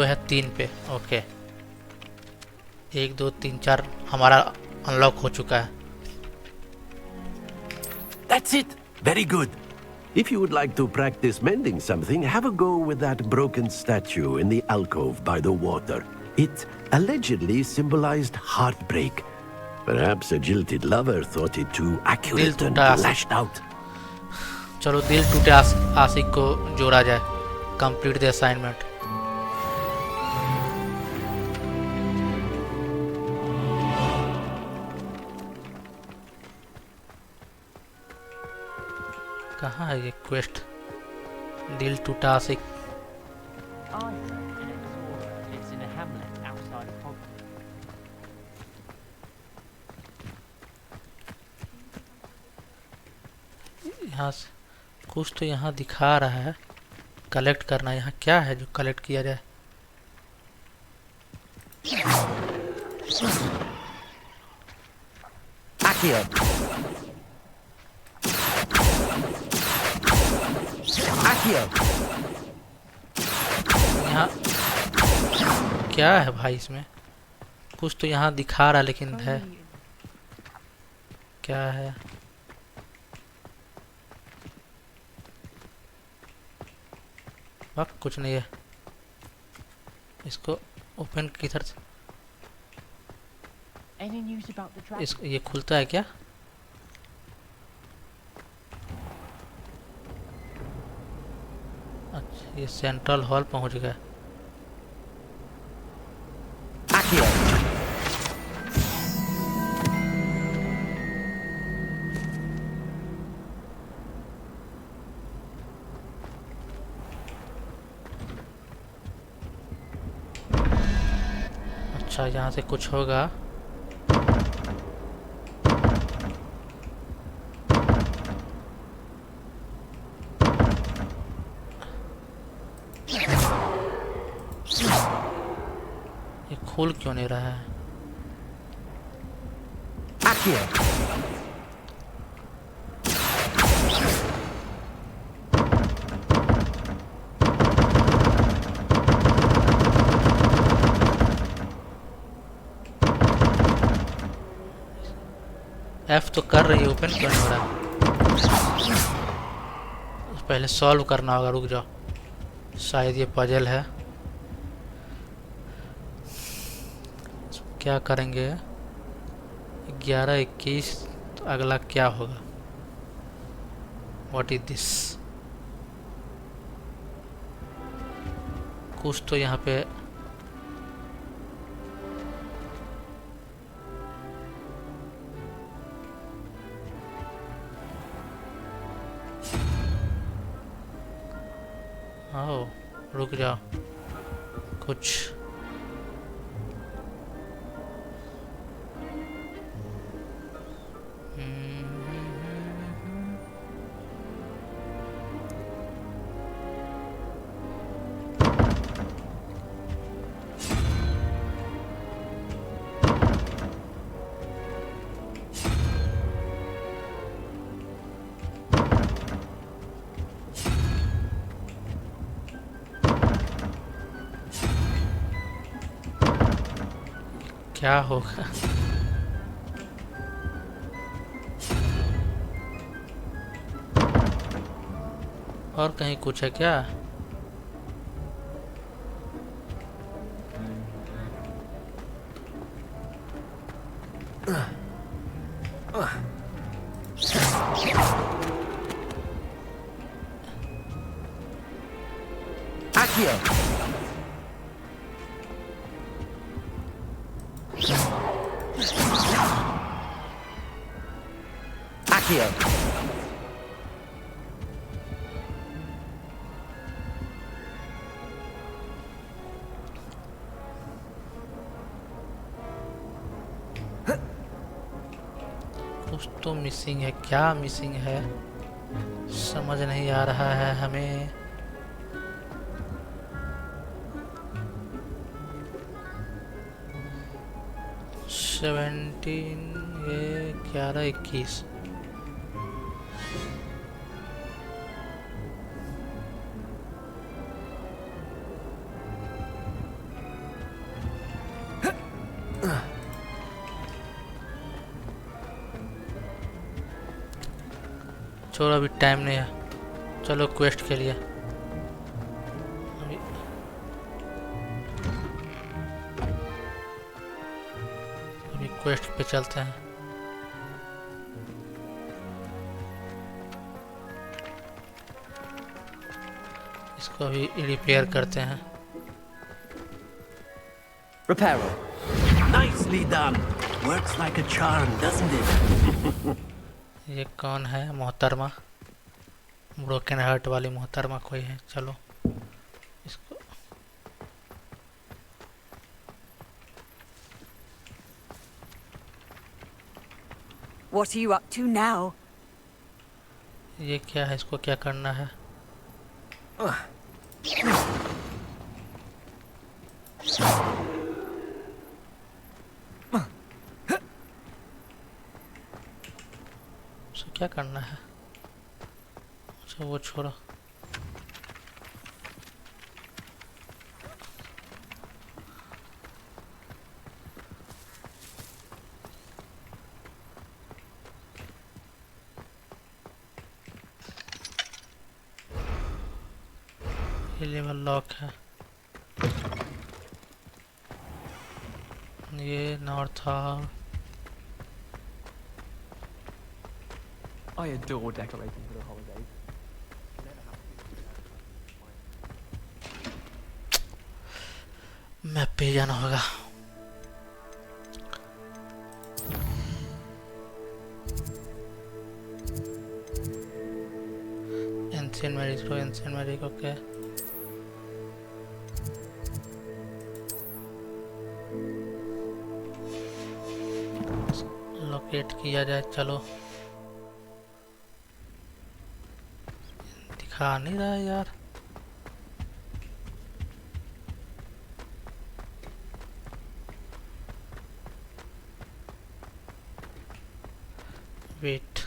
है 3 पे। Okay, 1 2 3 4 हमारा unlock हो चुका है। That's it. Very good. If you would like to practice mending something, have a go with that broken statue in the alcove by the water. It allegedly symbolized heartbreak. Perhaps a jilted lover thought it too accurate and lashed out. चलो दिल टूटे आशिक को जोड़ा जाए। Complete the assignment. कहाँ है ये quest? दिल टूटा से Arthur, an explorer, lives in a hamlet outside of Hogwarts. यहाँ से कुछ तो यहाँ दिखा रहा है कलेक्ट करना। यहाँ क्या है जो कलेक्ट किया जाए? Accio. Accio. यहाँ क्या है भाई? इसमें कुछ तो यहाँ दिखा रहा लेकिन है क्या है? वक्त कुछ नहीं है। इसको ओपन किधर से? Any news about the dragon? ये खुलता है क्या? अच्छा, ये सेंट्रल हॉल पहुंच गया। अच्छा, यहाँ से कुछ होगा। ये खोल क्यों नहीं रहा है? F तो कर रही है, ओपन क्यों नहीं हो रहा? पहले सॉल्व करना होगा। रुक जाओ, शायद ये पजल है। क्या करेंगे? 11-21 अगला क्या होगा? What is this? कुछ तो यहाँ पे आओ, रुक जाओ। कुछ क्या होगा? और कहीं कुछ है क्या? Accio. Accio. कुछ तो मिसिंग है। क्या मिसिंग है समझ नहीं आ रहा है हमें। सेवेंटीन, ये 11-21। छोड़ो, अभी टाइम नहीं है। चलो क्वेस्ट के लिए अभी क्वेस्ट पे चलते हैं। इसको इसको भी रिपेयर करते हैं। Reparo. Nicely done. Works like a charm, doesn't it? ये कौन है? मोहतरमा, ब्रोकन हार्ट वाली मोहतरमा कोई है। चलो इसको What are you up to now? ये क्या है? इसको क्या करना है? इसको क्या करना है? अच्छा वो छोड़ो। ये लेवल लॉक है। ये north hall. I adore decorating for the holidays. Map पे जाना होगा। एंशिएंट मैरिज को, एंशिएंट मैरिज को क्या लोकेट किया जाए। चलो दिखा नहीं रहा है यार। वेट,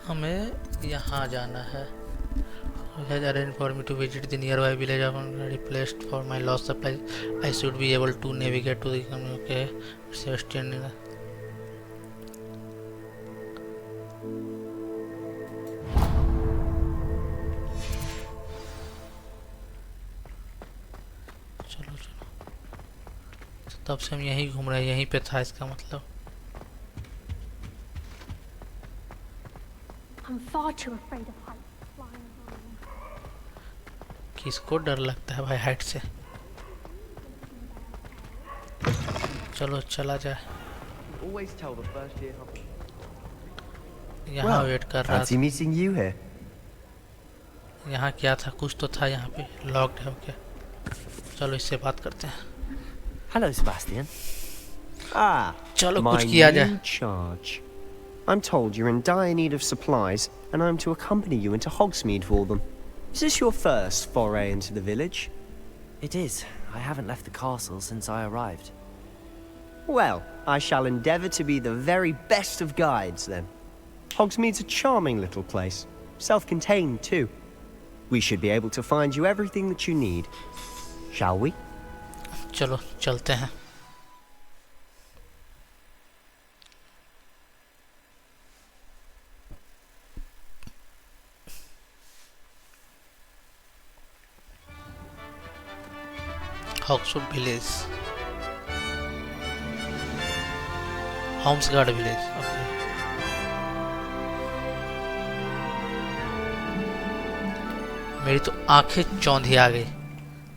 हमें यहाँ जाना है। has arranged for me to visit the nearby village of replaced for my lost supplies. I should be able to navigate to the okay. Sebastian. चलो चलो, तब से हम यहीं घूम रहे हैं, यहीं पे था इसका मतलब। I'm far too afraid of heights. किसको डर लगता है भाई हाइट से? चलो चला जाए। Always tell the first year how. यहाँ वेट कर रहा Fancy meeting you here. यहाँ क्या था? कुछ तो था यहाँ पे, लॉक्ड है क्या? चलो इससे बात करते हैं। Hello, Sebastian. Ah, चलो my कुछ किया new जाए। charge. I'm told you're in dire need of supplies, and I'm to accompany you into Hogsmeade for them. Is this your first foray into the village? It is. I haven't left the castle since I arrived. Well, I shall endeavour to be the very best of guides, then. Hogsmeade's a charming little place. Self-contained, too. We should be able to find you everything that you need. Shall we? चलो चलते हैं। Hogwarts Village, Homesguard Village. Okay. मेरी तो आंखें चौंधी आ गई।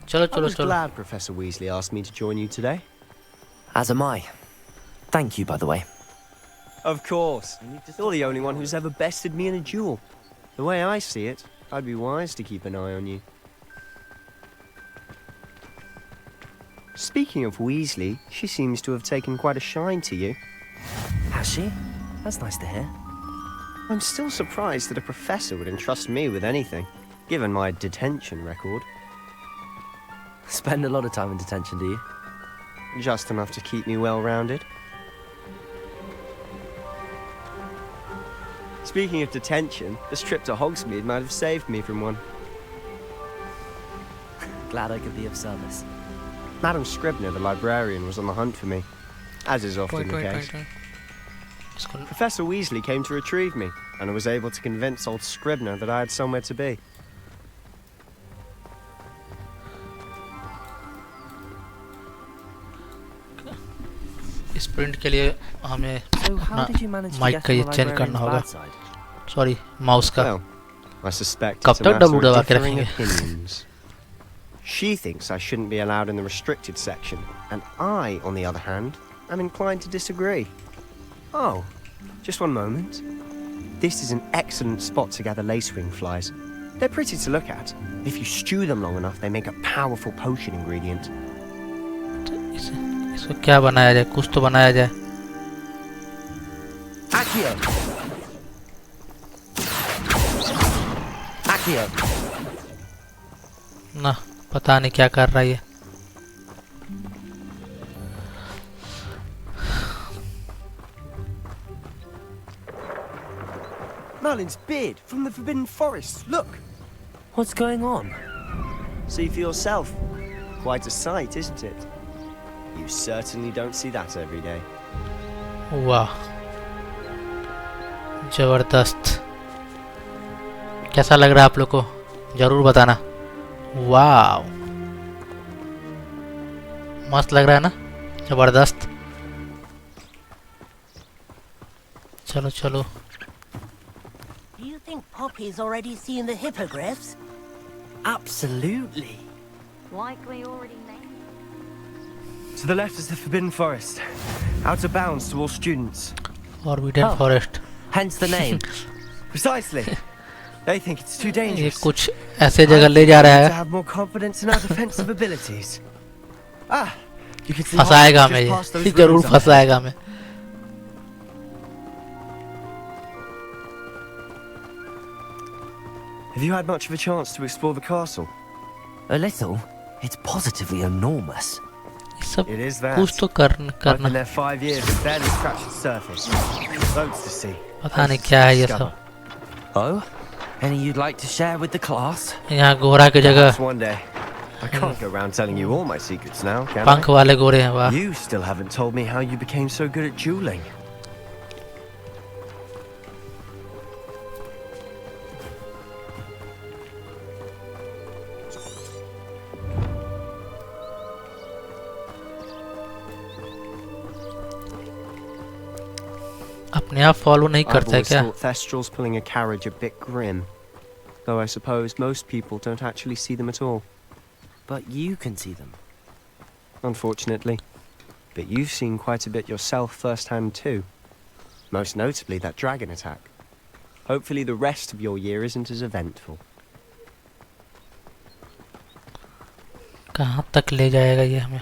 चलो I चलो was चलो। glad Professor Weasley asked me to join you today. As am I. Thank you, by the way. Of course. You're the only one who's ever bested me in a duel. The way I see it, I'd be wise to keep an eye on you. Speaking of Weasley, she seems to have taken quite a shine to you. Has she? That's nice to hear. I'm still surprised that a professor would entrust me with anything, given my detention record. Spend a lot of time in detention, do you? Just enough to keep me well-rounded. Speaking of detention, this trip to Hogsmeade might have saved me from one. Glad I could be of service. Madam Scribner, the librarian, was on the hunt for me, as is often the case. Professor Weasley came to retrieve me, and I was able to convince old Scribner that I had somewhere to be. Sprint के लिए हमें अपना mic का ये change करना होगा। Sorry, mouse का। Well, I suspect कब it's a तक matter डब्लू of दबा के differing रखेंगे? opinions. She thinks I shouldn't be allowed in the restricted section, and I, on the other hand, am inclined to disagree. Oh, just one moment. This is an excellent spot to gather lacewing flies. They're pretty to look at. If you stew them long enough, they make a powerful potion ingredient. इसको क्या बनाया जाए? कुछ तो बनाया जाए. Accio! Accio! ना पता नहीं क्या कर रहा है ये. Merlin's beard from the Forbidden Forest. Look. What's going on? See for yourself. Quite a sight, isn't it? You certainly don't see that every day. वाह, जबरदस्त. कैसा लग रहा है आप लोग को? जरूर बताना. वाह, मस्त लग रहा है ना? जबरदस्त. चलो चलो. Do you think Poppy's already seen the hippogriffs? Absolutely. Like we already made. To the left is the Forbidden Forest. Out of bounds to all students. Forbidden Forest. Hence the name. Precisely. They think it's too ये dangerous. कुछ ऐसे जगह ले जा रहा To है. have more confidence in our defensive abilities. Ah, you can see फंसाएगा Hogwarts हमें just past ये. those जरूर ruins up there. फंसाएगा हमें. Have you had much of a chance to explore the castle? A little. It's positively enormous. सब It is that. कुछ तो I've been करना. there 5 years and barely scratched the surface. Loads to see. पता नहीं क्या है ये सब. Oh? Any you'd like to share with the class? यहाँ घोड़ा की जगह Perhaps one day. I can't go around telling you all my secrets now, can पंख वाले घोड़े हैं. वाह. You still haven't told me how you became so good at dueling. अपने आप फॉलो नहीं I've करता है always क्या? thought Thestrals pulling a carriage a bit grim. Though I suppose most people don't actually see them at all. But you can see them. Unfortunately. But you've seen quite a bit yourself firsthand too. Most notably that dragon attack. Hopefully the rest of your year isn't as eventful. कहाँ तक ले जाएगा ये हमें?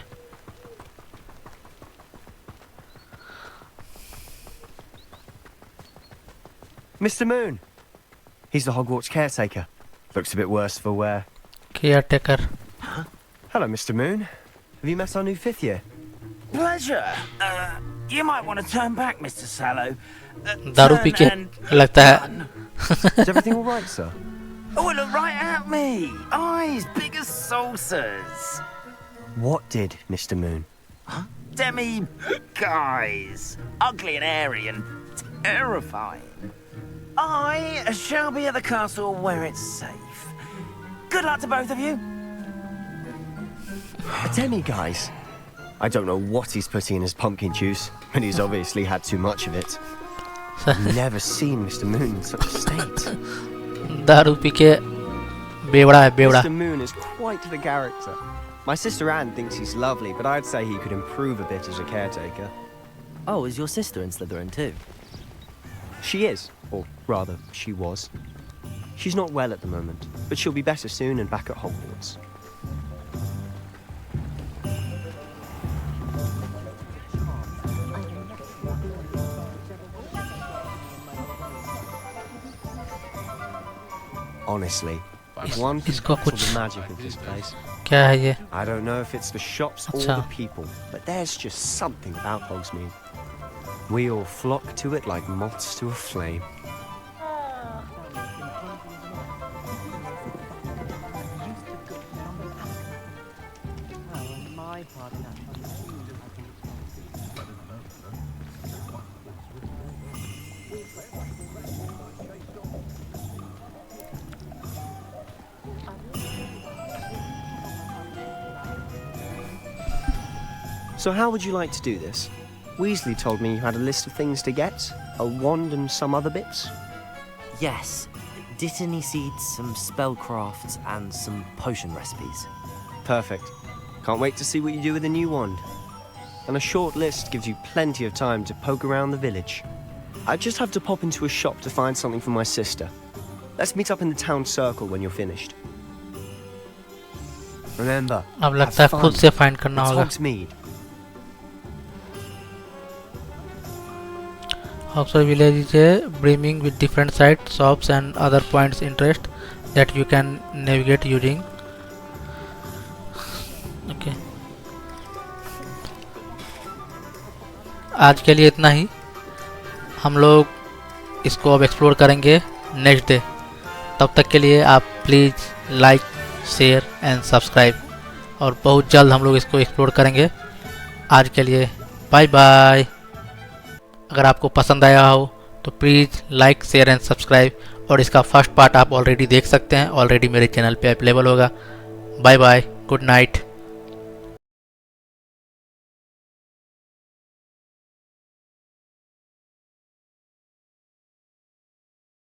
Mr. Moon! He's the Hogwarts caretaker. Looks a bit worse for wear. Caretaker. Hello, Mr. Moon. Have you met our new 5th year? Pleasure. You might want to turn back, Mr. Sallow. दारू P के लगता है. Is everything all right, sir? Oh, look right at me. Eyes big as saucers. What did, Mr. Moon? Demi guys. Ugly and airy and terrifying. I shall be at the castle where it's safe. Good luck to both of you. Demi-guys. I don't know what he's putting in his pumpkin juice, but he's obviously had too much of it. Never seen Mr. Moon in such a state. दारू P के बेवड़ा है बेवड़ा. Mr. Moon is quite the character. My sister Anne thinks he's lovely, but I'd say he could improve a bit as a caretaker. Oh, is your sister in Slytherin too? She is, or rather, she was. She's not well at the moment, but she'll be better soon and back at Hogwarts. Honestly, one can इसको bottle कुछ the magic of this place. क्या है ये? I don't know if it's the shops or अच्छा. the people, but there's just something about Hogsmeade. We all flock to it like moths to a flame. So how would you like to do this? Weasley told me you had a list of things to get, a wand and some other bits. Yes. Dittany seeds, some spellcrafts, and some potion recipes. Perfect. Can't wait to see what you do with the new wand. And a short list gives you plenty of time to poke around the village. I just have to pop into a shop to find something for my sister. Let's meet up in the town circle when you're finished. Remember, अब लगता है खुद से find करना होगा। Hogwarts village is a brimming with different sites, shops and other points interest that you can navigate using. Okay. आज के लिए इतना ही। हम लोग इसको अब एक्सप्लोर करेंगे नेक्स्ट डे। तब तक के लिए आप please like, share and subscribe, और बहुत जल्द हम लोग इसको एक्सप्लोर करेंगे। आज के लिए बाय बाय। अगर आपको पसंद आया हो तो please like, share and subscribe, और इसका फर्स्ट पार्ट आप ऑलरेडी देख सकते हैं, ऑलरेडी मेरे चैनल पे अवेलेबल होगा। Bye bye, good night.